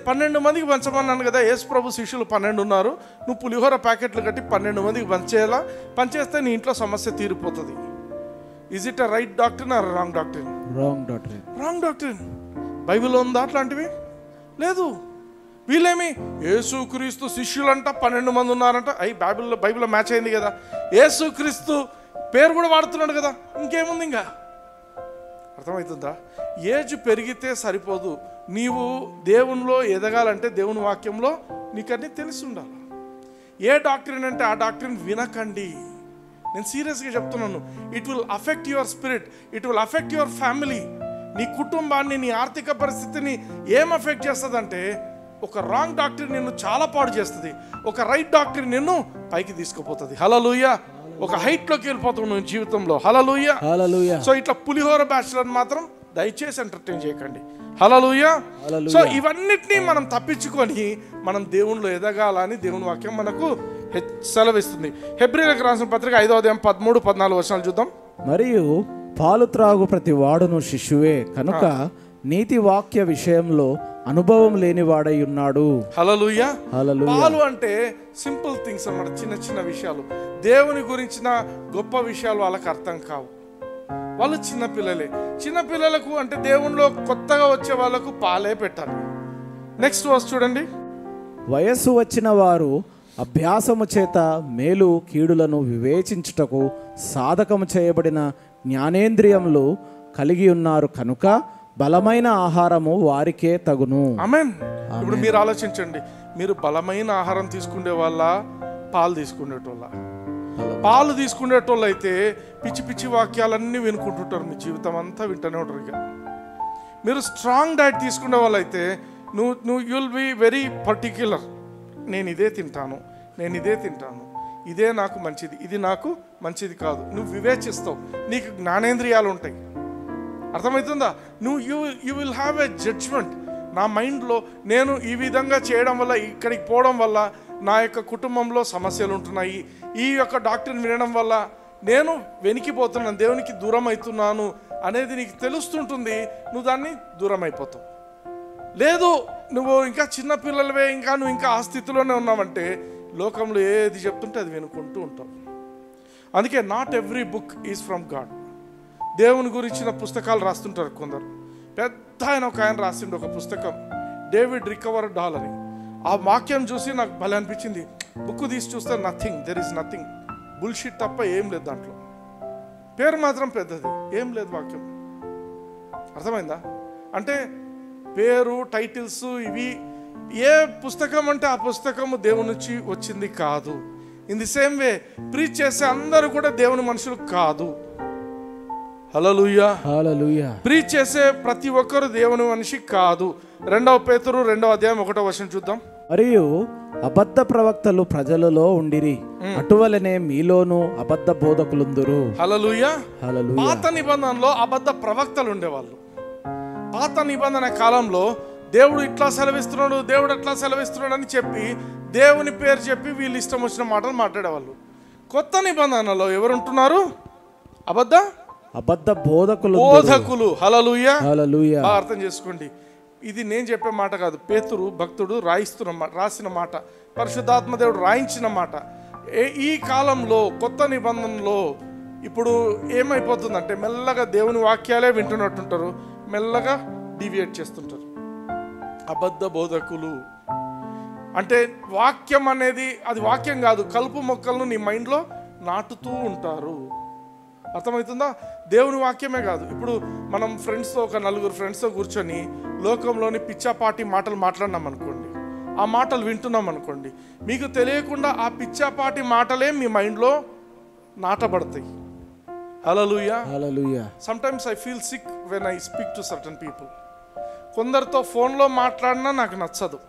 12 మందికి పంచమన్నాను కదా, యేసు ప్రభు శిష్యులు 12 ఉన్నారు, నువ్వు పులిహోర ప్యాకెట్లు కట్టి 12 మందికి పంచేస్తే నీ ఇంట్లో సమస్య తీరిపోతుంది. Is it a right doctrine or wrong doctrine? Wrong doctrine. బైబిల్లో ఉందా అట్లాంటివి? లేదు. వీళ్ళేమి యేసుక్రీస్తు శిష్యులంట 12 మంది ఉన్నారంట. బైబిల్లో మ్యాచ్ అయింది కదా. యేసుక్రీస్తు పేరు కూడా వాడుతున్నాడు కదా, ఇంకేముంది ఇంకా. అర్థమవుతుందా? ఏజ్ పెరిగితే సరిపోదు. నీవు దేవునిలో ఎదగాలంటే దేవుని వాక్యంలో నీకన్నీ తెలిసి ఉండాలి. ఏ డాక్టరీన్ అంటే ఆ డాక్టరీన్ వినకండి. నేను సీరియస్గా చెప్తున్నాను. It will affect your spirit, it will affect your family. నీ కుటుంబాన్ని, నీ ఆర్థిక పరిస్థితిని ఏం అఫెక్ట్ చేస్తుంది అంటే, ఒక రాంగ్ డాక్టరీన్ నిన్ను చాలా పాడు చేస్తుంది, ఒక రైట్ డాక్టరీన్ నిన్ను పైకి తీసుకుపోతుంది. హల్లెలూయా. ఒక హైట్లోకి వెళ్ళిపోతావు నువ్వు జీవితంలో. హల్లెలూయా. హల్లెలూయా. సో ఇట్లా పులిహోర బ్యాచ్లను మాత్రం దయచేసి ఎంటర్టైన్ చేయకండి. హల్లెలూయా. సో ఇవన్నిటినీ మనం తప్పించుకొని మనం దేవునిలో ఎదగాలని దేవుని వాక్యం మనకు సెలవిస్తుంది. హెబ్రీయులకు రాసిన పత్రిక 5వ అధ్యాయం 13-14 వచనాలు చూద్దాం. మరియు పాలు త్రాగు ప్రతి వాడును శిశువే కనుక నీతి వాక్య విషయంలో అనుభవం లేని వాడై ఉన్నాడు. హల్లెలూయా. హల్లెలూయా. పాలు అంటే సింపుల్ థింగ్స్ అన్నమాట, చిన్న చిన్న విషయాలు. దేవుని గురించిన గొప్ప విషయాలు వాళ్ళకి అర్థం కావు. వాళ్ళు చిన్నపిల్లలే. చిన్నపిల్లలకు అంటే దేవునిలో కొత్తగా వచ్చే వాళ్ళకు పాలే పెట్టాలి. నెక్స్ట్ వర్స్ చూడండి. వయస్సు వచ్చిన వారు అభ్యాసము చేత మేలు కీడులను వివేచించుటకు సాధకము చేయబడిన జ్ఞానేంద్రియములు కలిగి ఉన్నారు కనుక బలమైన ఆహారము వారికే తగును. ఆమేన్. ఇప్పుడు మీరు ఆలోచించండి, మీరు బలమైన ఆహారం తీసుకునే వాళ్ళ, పాలు తీసుకునేటోళ్ళ? పాలు తీసుకునేటోళ్ళు అయితే పిచ్చి పిచ్చి వాక్యాలన్నీ వినుకుంటుంటారు, మీ జీవితం అంతా వింటూనే ఉంటారు. ఇక మీరు స్ట్రాంగ్ డైట్ తీసుకునే వాళ్ళు అయితే నువ్వు యుల్ బి వెరీ పర్టిక్యులర్. నేను ఇదే తింటాను, నేను ఇదే తింటాను, ఇదే నాకు మంచిది, ఇది నాకు మంచిది కాదు. నువ్వు వివేచిస్తావు, నీకు జ్ఞానేంద్రియాలు ఉంటాయి. అర్థమవుతుందా? You will have a judgement. నా మైండ్లో నేను ఈ విధంగా చేయడం వల్ల, ఇక్కడికి పోవడం వల్ల నా యొక్క కుటుంబంలో సమస్యలు ఉంటున్నాయి, ఈ యొక్క డాక్టర్ని వినడం వల్ల నేను వెనికిపోతున్నాను, దేవునికి దూరం అవుతున్నాను అనేది నీకు తెలుస్తుంటుంది. నువ్వు దాన్ని దూరం అయిపోతావు. లేదు, నువ్వు ఇంకా చిన్నపిల్లలవే, నువ్వు ఇంకా ఆ స్థితిలోనే ఉన్నావంటే లోకంలో ఏది చెప్తుంటే అది వినుకుంటూ ఉంటావు. అందుకే not every book is from God. దేవుని గురించిన పుస్తకాలు రాస్తుంటారు కొందరు. పెద్ద ఒక ఆయన రాసిండు ఒక పుస్తకం, డేవిడ్ రికవర్ డాల్ అని. ఆ వాక్యం చూసి నాకు భలే అనిపించింది. బుక్ తీసి చూస్తే nothing, there is nothing, bullshit తప్ప ఏం లేదు దాంట్లో. పేరు మాత్రం పెద్దది, ఏం లేదు వాక్యం. అర్థమైందా? అంటే పేరు, టైటిల్స్, ఇవి ఏ పుస్తకం అంటే ఆ పుస్తకము దేవుని నుంచి వచ్చింది కాదు. In the same way preach చేసే అందరూ కూడా దేవుని మనుషులు కాదు. హల్లెలూయా. హల్లెలూయా. ప్రీచ్ చేసే ప్రతి ఒక్కరు దేవుని మనిషి కాదు. 2 పేతురు 2వ అధ్యాయం 1వ వచనం చూద్దాం. మరియు అబద్ధ ప్రవక్తలు ప్రజలలో ఉండిరి, అటువలనే మీలోను అబద్ధ బోధకులుందురు. హల్లెలూయా. హల్లెలూయా. పాత నిబంధనలో అబద్ధ ప్రవక్తలు ఉండేవాళ్ళు. పాత నిబంధన కాలంలో దేవుడు ఇట్లా సెలవిస్తున్నాడు, దేవుడు అట్లా సెలవిస్తున్నాడు అని చెప్పి దేవుని పేరు చెప్పి వీళ్ళు ఇష్టం వచ్చిన మాటలు మాట్లాడేవాళ్ళు. కొత్త నిబంధనలో ఎవరుంటున్నారు? అబద్ధ బోధకులు. హల్లెలూయా. హల్లెలూయా. అర్థం చేసుకోండి, ఇది నేను చెప్పే మాట కాదు, పేతురు భక్తుడు రాసిన మాట, పరిశుద్ధాత్మ దేవుడు రాయించిన మాట. ఈ కాలంలో కొత్త నిబంధనలో ఇప్పుడు ఏమైపోతుందంటే మెల్లగా దేవుని వాక్యాలే వింటున్నట్టుంటారు, మెల్లగా డీవియేట్ చేస్తుంటారు. అబద్ధ బోధకులు అంటే వాక్యం అనేది అది వాక్యం కాదు, కలుపు మొక్కలను నీ మైండ్లో నాటుతూ ఉంటారు. అర్థమవుతుందా? దేవుని వాక్యమే కాదు. ఇప్పుడు మనం ఫ్రెండ్స్తో, ఒక 4 ఫ్రెండ్స్తో కూర్చొని లోకంలోని పిచ్చాపాటి మాటలు మాట్లాడినాం అనుకోండి, ఆ మాటలు వింటున్నాం అనుకోండి, మీకు తెలియకుండా ఆ పిచ్చాపాటి మాటలే మీ మైండ్లో నాటబడతాయి. Hallelujah. Hallelujah. Sometimes I feel sick when I speak to certain people. కొందరితో ఫోన్లో మాట్లాడినా నాకు నచ్చదు.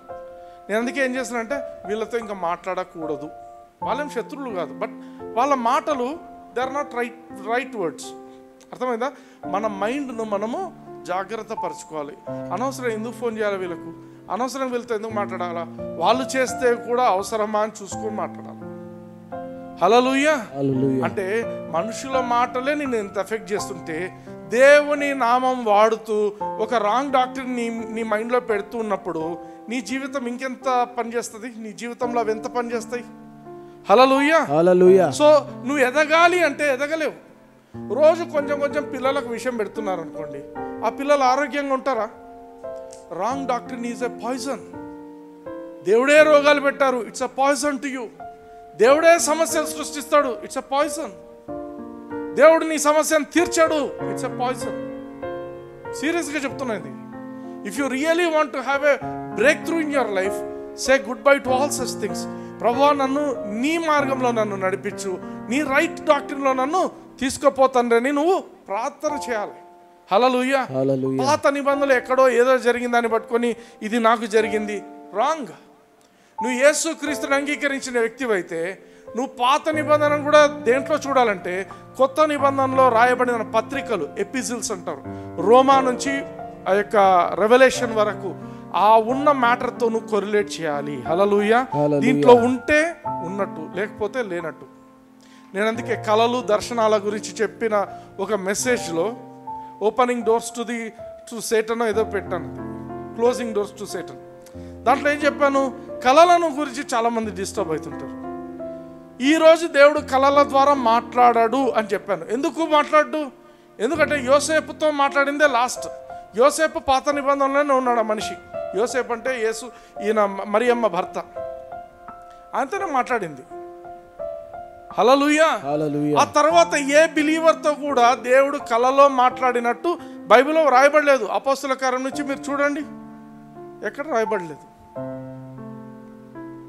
నేను అందుకే ఏం చేస్తానంటే వీళ్ళతో ఇంకా మాట్లాడకూడదు. వాళ్ళేం శత్రువులు కాదు, బట్ వాళ్ళ మాటలు they are not right words. అర్థమైందా? మన మైండ్ను మనము జాగ్రత్త పరచుకోవాలి. అనవసరం ఎందుకు ఫోన్ చేయాలి వీళ్ళకు, అనవసరం వీళ్ళతో ఎందుకు మాట్లాడాలా, వాళ్ళు చేస్తే కూడా అవసరమా అని చూసుకొని మాట్లాడాలి. హల్లెలూయా. అంటే మనుషుల మాటలే నేను ఎంత ఎఫెక్ట్ చేస్తుంటే, దేవుని నామం వాడుతూ ఒక రాంగ్ డాక్టర్ నీ మైండ్లో పెడుతూ ఉన్నప్పుడు నీ జీవితం ఇంకెంత పనిచేస్తుంది, నీ జీవితంలో అవి ఎంత పనిచేస్తాయి. హల్లెలూయా. హల్లెలూయా. సో నువ్వు ఎదగాలి అంటే ఎదగలేవు. రోజు కొంచెం కొంచెం పిల్లలకు విషయం పెడుతున్నారు అనుకోండి, ఆ పిల్లలు ఆరోగ్యంగా ఉంటారా? Wrong doctor is a poison. దేవుడే రోగాలు పెట్టారు, it's a poison to you. దేవుడే సమస్యలు సృష్టిస్తాడు, ఇట్స్ అ పాయిజన్. దేవుడు నీ సమస్యను తీర్చాడు, ఇట్స్ అ పాయిజన్. సీరియస్గా చెప్తున్నది. If you really want to have a break through in your life, say good bye to all such things. ప్రభువా, నన్ను నీ మార్గంలో నన్ను నడిపించు, నీ రైట్ డాక్టరీన్లో నన్ను తీసుకుపోతానని నువ్వు ప్రార్థన చేయాలి. హల్లెలూయా. పాత నిబంధనలు ఎక్కడో ఏదో జరిగిందని పట్టుకొని ఇది నాకు జరిగింది, రాంగ్. నువ్వు యేసు క్రీస్తుని అంగీకరించిన వ్యక్తివైతే నువ్వు పాత నిబంధనను కూడా దేంట్లో చూడాలంటే కొత్త నిబంధనలో రాయబడిన పత్రికలు, ఎపిజిల్స్ అంటారు. రోమా నుంచి ఆ యొక్క రెవల్యూషన్ వరకు ఆ ఉన్న మ్యాటర్తో నువ్వు కొరిలేట్ చేయాలి. హల్లెలూయా. దీంట్లో ఉంటే ఉన్నట్టు, లేకపోతే లేనట్టు. నేను అందుకే కళలు దర్శనాల గురించి చెప్పిన ఒక మెసేజ్లో ఓపెనింగ్ డోర్స్ టు సేటన్ ఏదో పెట్టాను, క్లోజింగ్ డోర్స్ టు సేటన్. దాంట్లో ఏం చెప్పాను, కళలను గురించి చాలామంది డిస్టర్బ్ అవుతుంటారు. ఈరోజు దేవుడు కళల ద్వారా మాట్లాడాడు అని చెప్పాను. ఎందుకు మాట్లాడు? ఎందుకంటే యోసేపుతో మాట్లాడిందే లాస్ట్. యోసేపు పాత నిబంధనలోనే ఉన్నాడు ఆ మనిషి. యోసేపు అంటే యేసు, ఈయన మరియమ్మ భర్త, ఆయనతోనే మాట్లాడింది. హల్లెలూయా. ఆ తర్వాత ఏ బిలీవర్తో కూడా దేవుడు కళలో మాట్లాడినట్టు బైబిల్లో రాయబడలేదు. అపోస్తల కార్యం నుంచి మీరు చూడండి, ఎక్కడ రాయబడలేదు.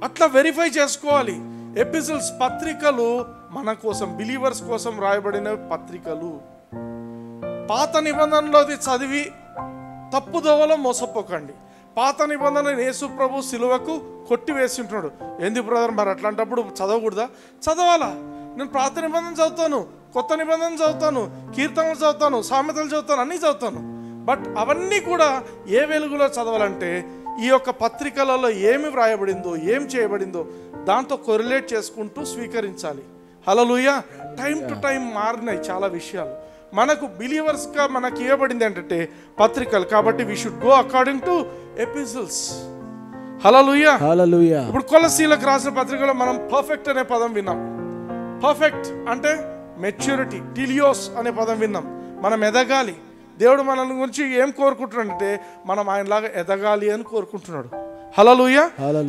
అట్లా వెరిఫై చేసుకోవాలి. ఎపిసోడ్స్, పత్రికలు మన కోసం, బిలీవర్స్ కోసం రాయబడిన పత్రికలు. పాత నిబంధనలోది చదివి తప్పుదోవలో మోసపోకండి. పాత నిబంధన యేసు ప్రభు సిలువకు కొట్టివేసి ఉంటున్నాడు. ఏంది బ్రదర్ మరి అట్లాంటప్పుడు చదవకూడదా? చదవాలా. నేను పాత నిబంధన చదువుతాను, కొత్త నిబంధన చదువుతాను, కీర్తనలు చదువుతాను, సామెతలు చదువుతాను, అన్నీ చదువుతాను. బట్ అవన్నీ కూడా ఏ వెలుగులో చదవాలంటే ఈ యొక్క పత్రికలలో ఏమి వ్రాయబడిందో, ఏం చేయబడిందో దాంతో కొరిలేట్ చేసుకుంటూ స్వీకరించాలి. హల్లెలూయా. టైం టు టైం మారినాయి చాలా విషయాలు. మనకు బిలీవర్స్గా మనకి ఇవ్వబడింది ఏంటంటే పత్రికలు. కాబట్టి we should go according to episodes. Hallelujah. ఇప్పుడు కొలసీలకు రాసిన పత్రికలో మనం పర్ఫెక్ట్ అనే పదం విన్నాం. పర్ఫెక్ట్ అంటే మెచ్యూరిటీ, టిలియోస్ అనే పదం విన్నాం. మనం ఎదగాలి. దేవుడు మన గురించి ఏం కోరుకుంటున్నాడంటే మనం ఆయనలాగా ఎదగాలి అని కోరుకుంటున్నాడు. హల్లెలూయా.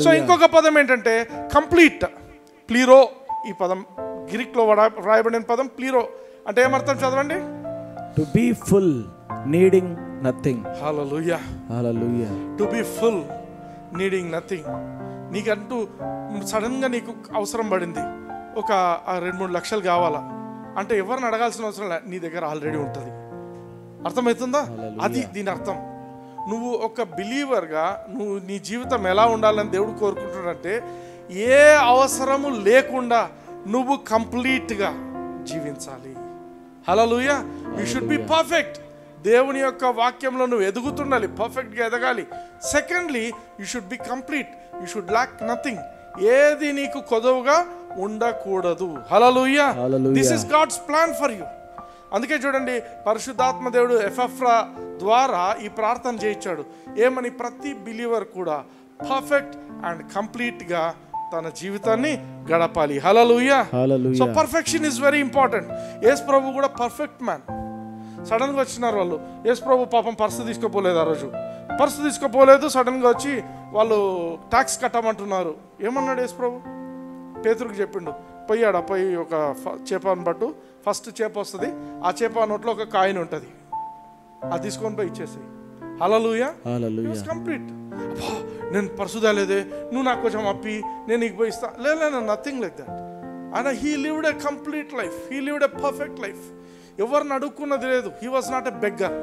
సో ఇంకొక పదం ఏంటంటే కంప్లీట్, ప్లీరో. ఈ పదం గ్రీక్లో రాయబడిన పదం ప్లీరో అంటే ఏమర్థం? చదవండి. To be full, needing nothing. Hallelujah. Hallelujah. To be full, needing nothing. నీకంటూ సడన్గా నీకు అవసరం పడింది, ఒక 2-3 లక్షలు కావాలా అంటే ఎవరిని అడగాల్సిన అవసరం లేదు, నీ దగ్గర ఆల్రెడీ ఉంటుంది. అర్థమవుతుందా? అది దీని అర్థం. నువ్వు ఒక బిలీవర్గా నువ్వు నీ జీవితం ఎలా ఉండాలని దేవుడు కోరుకుంటున్నాడంటే ఏ అవసరము లేకుండా నువ్వు కంప్లీట్గా జీవించాలి. Hallelujah. You should be perfect. దేవుని యొక్క వాక్యంలో నువ్వు ఎదుగుతుండాలి, పర్ఫెక్ట్గా ఎదగాలి. Secondly, you should be complete. You should lack nothing. ఏది నీకు కొదవుగా ఉండకూడదు. Hallelujah. This is God's plan for you. అందుకే చూడండి, పరిశుద్ధాత్మ దేవుడు ఎఫెఫ్రా ద్వారా ఈ ప్రార్థన చేయించాడు. ఏమని? ప్రతి బిలీవర్ కూడా పర్ఫెక్ట్ అండ్ కంప్లీట్గా తన జీవితాన్ని గడపాలి. Hallelujah. So perfection is very important. యేసు ప్రభు కూడా పర్ఫెక్ట్ మ్యాన్. సడన్గా వచ్చినారు వాళ్ళు. యేసు ప్రభు పాపం పర్సు తీసుకోపోలేదు. ఆ రోజు పర్సు తీసుకోపోలేదు. సడన్గా వచ్చి వాళ్ళు ట్యాక్స్ కట్టమంటున్నారు. ఏమన్నాడు యేసు ప్రభు? పేతురుకి చెప్పిండు, పోయాడు. పోయి ఒక చేపను పట్టు, ఫస్ట్ చేప వస్తుంది, ఆ చేప నోట్లో ఒక కాయిన్ ఉంటుంది, అది తీసుకొని పోయి ఇచ్చేసాయి. హల్లెలూయా. కంప్లీట్. నేను పర్సు తేలేదే, నువ్వు నాకు కొంచెం అప్పి నేను నీకు పోయి ఇస్తా, లేదు, nothing like that. And he lived a complete life. He lived a perfect life. ఎవరిని అడుక్కున్నది లేదు. He was not a beggar.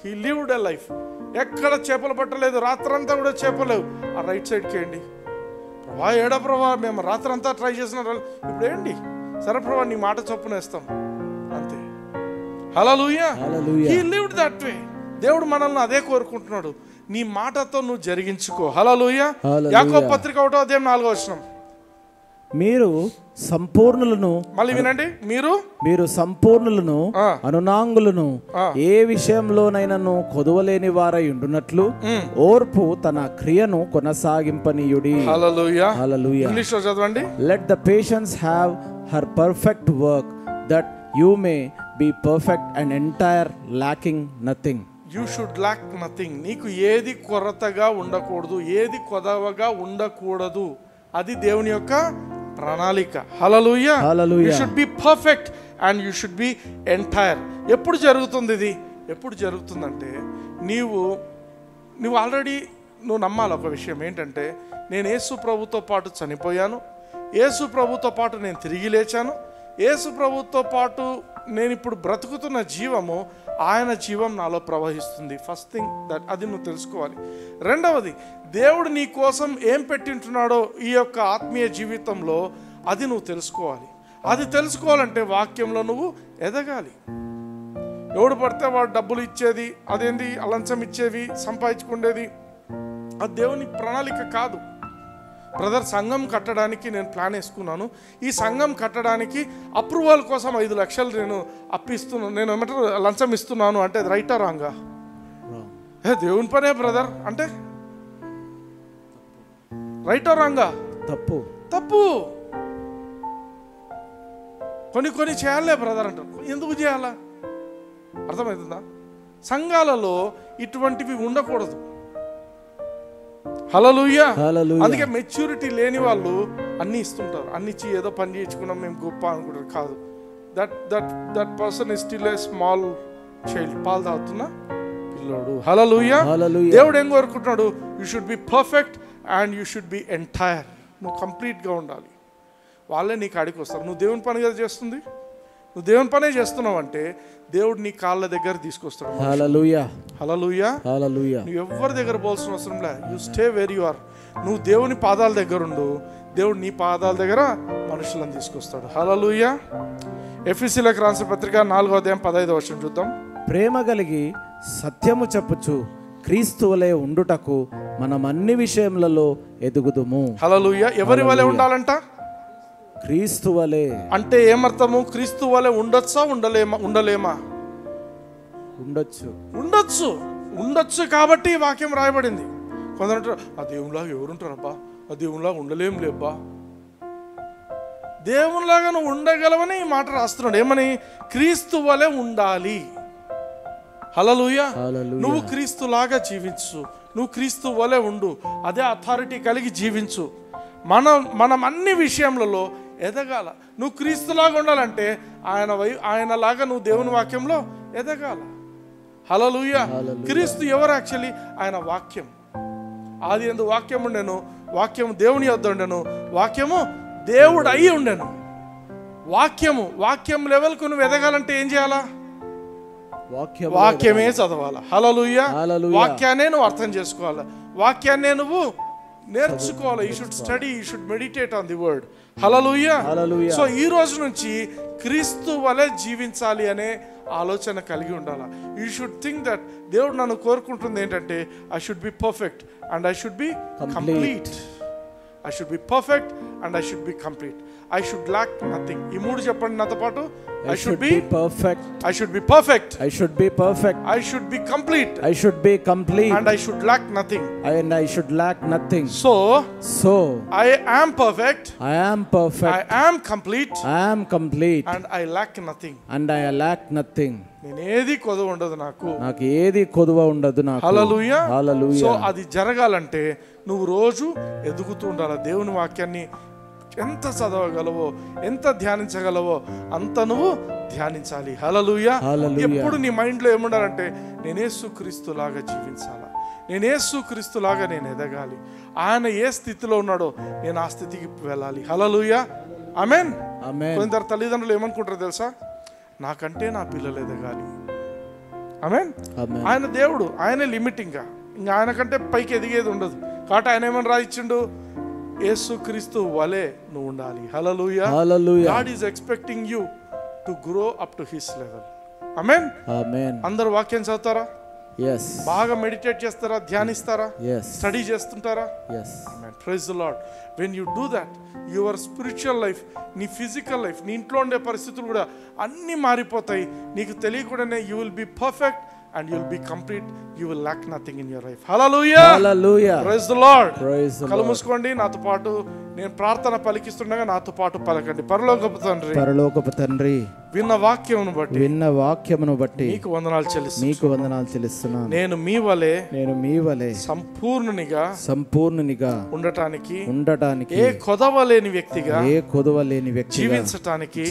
He lived a life. ఎక్కడ చేపలు పట్టలేదు, రాత్రంతా కూడా చేపలేవు. ఆ రైట్ సైడ్కి ఏంటి ప్రభా, ఏడా ప్రభా, మేము రాత్రంతా ట్రై చేసిన, ఇప్పుడు ఏంటి? సరే ప్రభా, నీ మాట చొప్పున వేస్తాం అంతే. Hallelujah. He lived that way. దేవుడు మనల్ని అదే కోరుకుంటున్నాడు. నీ మాటతో నువ్వు జరిగించుకో. హల్లెలూయా. యాకోబు పత్రిక 1వ అధ్యాయం 4వ వచనం. మీరు సంపూర్ణులను, మళ్ళీ వినండి, మీరు సంపూర్ణులను, అనునాంగులను, ఏ విషయంలోనైనాను కొదవలేని వారై ఉండునట్లు ఓర్పు తన క్రియను కొనసాగింపనీయుడి. హల్లెలూయా. ఇంగ్లీష్ లో చదవండి. Let the patience have her perfect work that you may be perfect and entire locking nothing. You should lack nothing. నీకు ఏది కొరతగా ఉండకూడదు, ఏది కొదవగా ఉండకూడదు. అది దేవుని యొక్క ప్రణాళిక. Hallelujah. You should be perfect and you should be entire. ఎప్పుడు జరుగుతుంది ఇది? ఎప్పుడు జరుగుతుందంటే నువ్వు ఆల్రెడీ నమ్మాలి ఒక విషయం ఏంటంటే, నేను యేసు ప్రభుతో పాటు చనిపోయాను, యేసు ప్రభుతో పాటు నేను తిరిగి లేచాను, యేసు ప్రభుతో పాటు నేను ఇప్పుడు బ్రతుకుతున్న జీవము ఆయన జీవం నాలో ప్రవహిస్తుంది. ఫస్ట్ థింగ్ దట్ అది నువ్వు తెలుసుకోవాలి. రెండవది, దేవుడు నీ కోసం ఏం పెట్టింటున్నాడో ఈ యొక్క ఆత్మీయ జీవితంలో అది నువ్వు తెలుసుకోవాలి. అది తెలుసుకోవాలంటే వాక్యంలో నువ్వు ఎదగాలి. ఎవడు పడితే వాడు డబ్బులు ఇచ్చేది, అదేంది లంచం ఇచ్చేవి, సంపాదించుకునేది, అది దేవుని ప్రణాళిక కాదు. బ్రదర్, సంఘం కట్టడానికి నేను ప్లాన్ వేసుకున్నాను, ఈ సంఘం కట్టడానికి అప్రూవల్ కోసం 5 లక్షలు నేను అప్పిస్తున్నాను, నేను ఏమంటారు లంచం ఇస్తున్నాను అంటే అది రైటా రాంగా? దేవుని పనే బ్రదర్ అంటే రైటా రాంగా? తప్పు. కొన్ని చేయాలే బ్రదర్ అంటారు. ఎందుకు చేయాలా? అర్థమవుతుందా? సంఘాలలో ఇటువంటివి ఉండకూడదు. హల్లెలూయా. అందుకే మెచ్యూరిటీ లేని వాళ్ళు అన్ని ఇస్తుంటారు, అన్ని ఇచ్చి ఏదో పని చేయించుకున్నాం మేము గొప్ప అనుకుంటారు. కాదు, that person is still a small child, పాలు తాగుతున్న పిల్లోడు. హల్లెలూయా. దేవుడు ఏం కోరుకుంటున్నాడు? You should be perfect and you should be entire. నువ్వు కంప్లీట్గా ఉండాలి. వాళ్ళే నీ కాడికి వస్తారు. నువ్వు దేవుని పని కదా చేస్తుంది, నువ్వు దేవుని పనే చేస్తున్నావు అంటే దేవుడు నీ కాళ్ళ దగ్గర తీసుకొస్తాడు. హల్లెలూయా. హల్లెలూయా. నువ్వు ఎవరి దగ్గర పోవాల్సిన అవసరం లే. You stay where you are. నువ్వు దేవుని పాదాల దగ్గర ఉండు, దేవుడు నీ పాదాల దగ్గర మనుషులను తీసుకొస్తాడు. హల్లెలూయా. ఎఫెసీయులకు రాసిన పత్రిక 4:15 చూద్దాం. ప్రేమ కలిగి సత్యము చెప్పుచు క్రీస్తు వలె ఉండుటకు మనం అన్ని విషయములలో ఎదుగుదుము. హల్లెలూయా. ఎవరి వలె ఉండాలంట? క్రీస్తు వలె. అంటే ఏమర్థము? క్రీస్తు వలె ఉండొచ్చా? ఉండలేమా? ఉండొచ్చు కాబట్టి ఈ వాక్యం రాయబడింది. కొందరు ఆ దేవునిలాగా ఎవరుంటారబ్బా, ఆ దేవునిలాగా ఉండలేం లేబ్బా. దేవునిలాగా నువ్వు ఉండగలవని ఈ మాట రాస్తున్నాడు. ఏమని? క్రీస్తు వలె ఉండాలి. హల్లెలూయా. నువ్వు క్రీస్తులాగా జీవించు, నువ్వు క్రీస్తు వలె ఉండు, అదే అథారిటీ కలిగి జీవించు. మనం అన్ని విషయంలో ఎదగాల. నువ్వు క్రీస్తులాగా ఉండాలంటే ఆయనలాగా నువ్వు దేవుని వాక్యంలో ఎదగాల. హల్లెలూయా. క్రీస్తు ఎవరు? యాక్చువల్లీ ఆయన వాక్యం. ఆది యందు వాక్యం ఉండెను, వాక్యము దేవుని యొద్ద ఉండెను, వాక్యము దేవుడు అయి ఉండెను. వాక్యం లెవెల్కు నువ్వు ఎదగాలంటే ఏం చేయాలా? వాక్యమే చదవాలా. హల్లెలూయా. వాక్యాన్నే నువ్వు అర్థం చేసుకోవాలా, వాక్యాన్నే నువ్వు నేర్చుకోవాలి. You should study, you should meditate on the word. Hallelujah. So ఈ రోజు నుంచి క్రీస్తు వలె జీవించాలి అనే ఆలోచన కలిగి ఉండాలి. యూ షుడ్ థింక్ దట్ దేవుడు నన్ను కోరుకుంటుంది ఏంటంటే I should be perfect and I should be complete. I should be perfect and I should be complete. I should lack nothing. ఈ మూడు చెప్పండి నాతో పాటు. I should be perfect. I should be perfect. I should be perfect. I should be complete. I should be complete. And I should lack nothing. And I should lack nothing. So I am perfect. I am perfect. I am complete. I am complete. And I lack nothing. And I lack nothing. నేనేది కొదువ ఉండదు నాకు ఏది కొదువ ఉండదు నాకు. హల్లెలూయా. హల్లెలూయా. So అది జరగాలంటే నువ్వు రోజు ఎదుగుతూ ఉండాలి. దేవుని వాక్యాన్ని ఎంత చదవగలవో, ఎంత ధ్యానించగలవో అంత నువ్వు ధ్యానించాలి. హల్లెలూయా. ఎప్పుడు నీ మైండ్లో ఏముండాలంటే నేను యేసుక్రీస్తులాగా జీవించాలా, నేను యేసుక్రీస్తులాగా నేను ఎదగాలి, ఆయన ఏ స్థితిలో ఉన్నాడో నేను ఆ స్థితికి వెళ్ళాలి. హల్లెలూయా. ఆమేన్. కొందరు తల్లిదండ్రులు ఏమనుకుంటారో తెలుసా? నాకంటే నా పిల్లలు ఎదగాలి. ఆమేన్. ఆయన దేవుడు, ఆయనే లిమిటింగ్. ఇంకా ఆయన కంటే పైకి ఎదిగేది ఉండదు. కాబట్టి ఆయన ఏమని రాయించిండు? యేసుక్రీస్తు వలె నువ్వు ఉండాలి. హల్లెలూయా. God is expecting you to grow up to his level. ఆమేన్. అందరూ వాక్యం చదువుతారా? yes. బాగా మెడిటేట్ చేస్తారా? ధ్యానిస్తారా? yes. స్టడీ చేస్తుంటారా? yes. Amen. Praise the Lord. When you do that, your spiritual life, నీ ఫిజికల్ లైఫ్, నీ ఇంట్లో ఉండే పరిస్థితులు కూడా అన్నీ మారిపోతాయి. నీకు తెలియకుండానే you will be perfect and you will be complete. You will lack nothing in your life. Hallelujah. Hallelujah. Praise the Lord. Praise the Lord. కళ్ళు మూసుకోండి. నాతో పాటు నేను ప్రార్థన పలికిస్తుండగా నాతో పాటు పలకండి. పరలోకపు తండ్రి, పరలోకపు తండ్రి, విన్న వాక్యమును బట్టి మీకు వందనాలు చెల్లిస్తున్నాను. నేను మీ వలె సంపూర్ణునిగా ఉండటానికి ఏ కొదవ లేని వ్యక్తిగా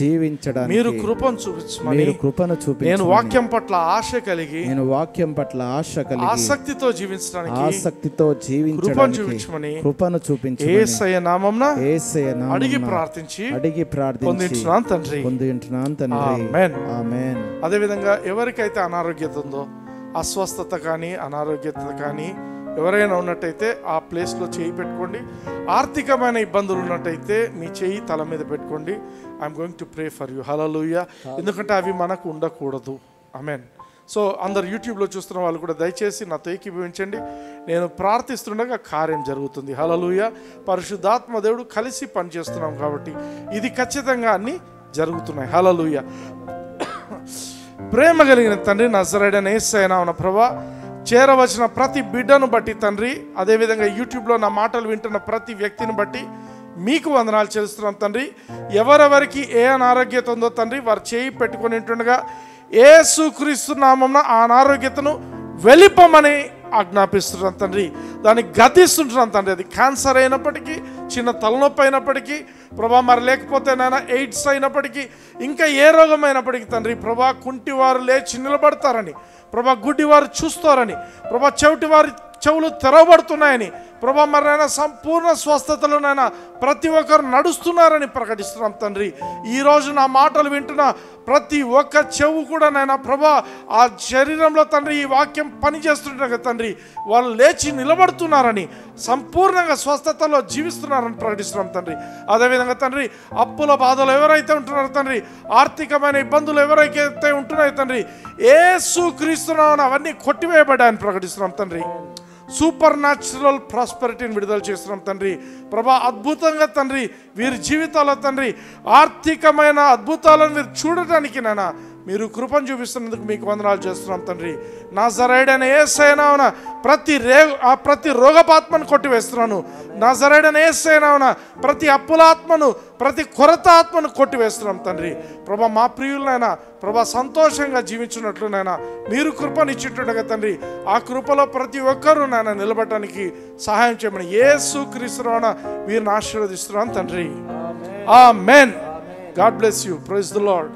జీవించడానికి మీరు కృపను చూపించమని నేను వాక్యం పట్ల ఆశ కలిగి ఆసక్తితో జీవించడానికి కృపను చూపించమని యేసయ్య నామమున అడిగి ప్రార్థించి పొందుచున్నాను తండ్రి. ఆమేన్. అదేవిధంగా ఎవరికైతే అనారోగ్యత ఉందో, అస్వస్థత కానీ అనారోగ్యత కానీ ఎవరైనా ఉన్నట్టయితే ఆ ప్లేస్లో చేయి పెట్టుకోండి. ఆర్థికమైన ఇబ్బందులు ఉన్నట్టయితే మీ చేయి తల మీద పెట్టుకోండి. I'm going to pray for you. Hallelujah. ఎందుకంటే అవి మనకు ఉండకూడదు. ఆమేన్. సో అందరు యూట్యూబ్లో చూస్తున్న వాళ్ళు కూడా దయచేసి నాతో ఏకీభవించండి. నేను ప్రార్థిస్తుండగా కార్యం జరుగుతుంది. హల్లెలూయా. పరిశుద్ధాత్మ దేవుడు కలిసి పనిచేస్తున్నాం కాబట్టి ఇది ఖచ్చితంగా అన్నీ జరుగుతున్నాయి. హల్లెలూయా. ప్రేమ కలిగిన తండ్రి, నజరేయుడైన యేసయ్య నామమున ప్రభువా, చేరవచ్చిన ప్రతి బిడ్డను బట్టి తండ్రి, అదేవిధంగా యూట్యూబ్లో నా మాటలు వింటున్న ప్రతి వ్యక్తిని బట్టి మీకు వందనాలు చెల్లిస్తున్నాం తండ్రి. ఎవరెవరికి ఏ అనారోగ్యత ఉందో తండ్రి, వారు చేయి పెట్టుకొని ఉంటుండగా యేసుక్రీస్తు నామమున ఆ అనారోగ్యతను వెళ్ళిపోమని ఆజ్ఞాపిస్తున్నాం తండ్రి. దాన్ని గతిస్తుంటున్నాం తండ్రి. అది క్యాన్సర్ అయినప్పటికీ, చిన్న తలనొప్పి అయినప్పటికీ ప్రభా, మరి లేకపోతే నాయన ఎయిడ్స్ అయినప్పటికీ, ఇంకా ఏ రోగం అయినప్పటికీ తండ్రి ప్రభా, కుంటివారు లేచి నిలబడతారని ప్రభా, గుడ్డివారు చూస్తారని ప్రభా, చెవిటివారి చెవులు తెరవబడుతున్నాయని ప్రభా, మరైనా సంపూర్ణ స్వస్థతలోనైనా ప్రతి ఒక్కరు నడుస్తున్నారని ప్రకటిస్తున్నాం తండ్రి. ఈరోజు నా మాటలు వింటున్న ప్రతి ఒక్క చెవు కూడా నైనా ప్రభా, ఆ శరీరంలో తండ్రి ఈ వాక్యం పనిచేస్తుండగా తండ్రి వాళ్ళు లేచి నిలబడుతున్నారని, సంపూర్ణంగా స్వస్థతలో జీవిస్తున్నారని ప్రకటిస్తున్నాం తండ్రి. అదేవిధంగా తండ్రి, అప్పుల బాధలు ఎవరైతే ఉంటున్నారో తండ్రి, ఆర్థికమైన ఇబ్బందులు ఎవరైతే ఉంటున్నాయో తండ్రి, యేసుక్రీస్తు నామమున అవన్నీ కొట్టివేయబడ్డాయని ప్రకటిస్తున్నాం తండ్రి. సూపర్ న్యాచురల్ ప్రాస్పెరిటీని విడుదల చేస్తున్నాం తండ్రి ప్రభా. అద్భుతంగా తండ్రి వీరి జీవితాల్లో తండ్రి ఆర్థికమైన అద్భుతాలను మీరు చూడటానికి నాయన మీరు కృపను చూపిస్తున్నందుకు మీకు వందనాలు చేస్తున్నాం తండ్రి. నజరేయుడైన యేసయ్య నామమున ప్రతి రోగపాత్మను కొట్టివేస్తున్నాను. నజరేయుడైన యేసయ్య నామమున ప్రతి అప్పులాత్మను, ప్రతి కొరత ఆత్మను కొట్టివేస్తున్నాం తండ్రి ప్రభా. మా ప్రియులనైనా ప్రభా సంతోషంగా జీవించున్నట్లునైనా మీరు కృపనిచ్చేట్టుగా తండ్రి, ఆ కృపలో ప్రతి ఒక్కరూ నాయన నిలబడటానికి సహాయం చేయమని యేసుక్రీస్తు నామమున వీరిని ఆశీర్వదిస్తున్నాను తండ్రి. Amen. God bless you. Praise the lord.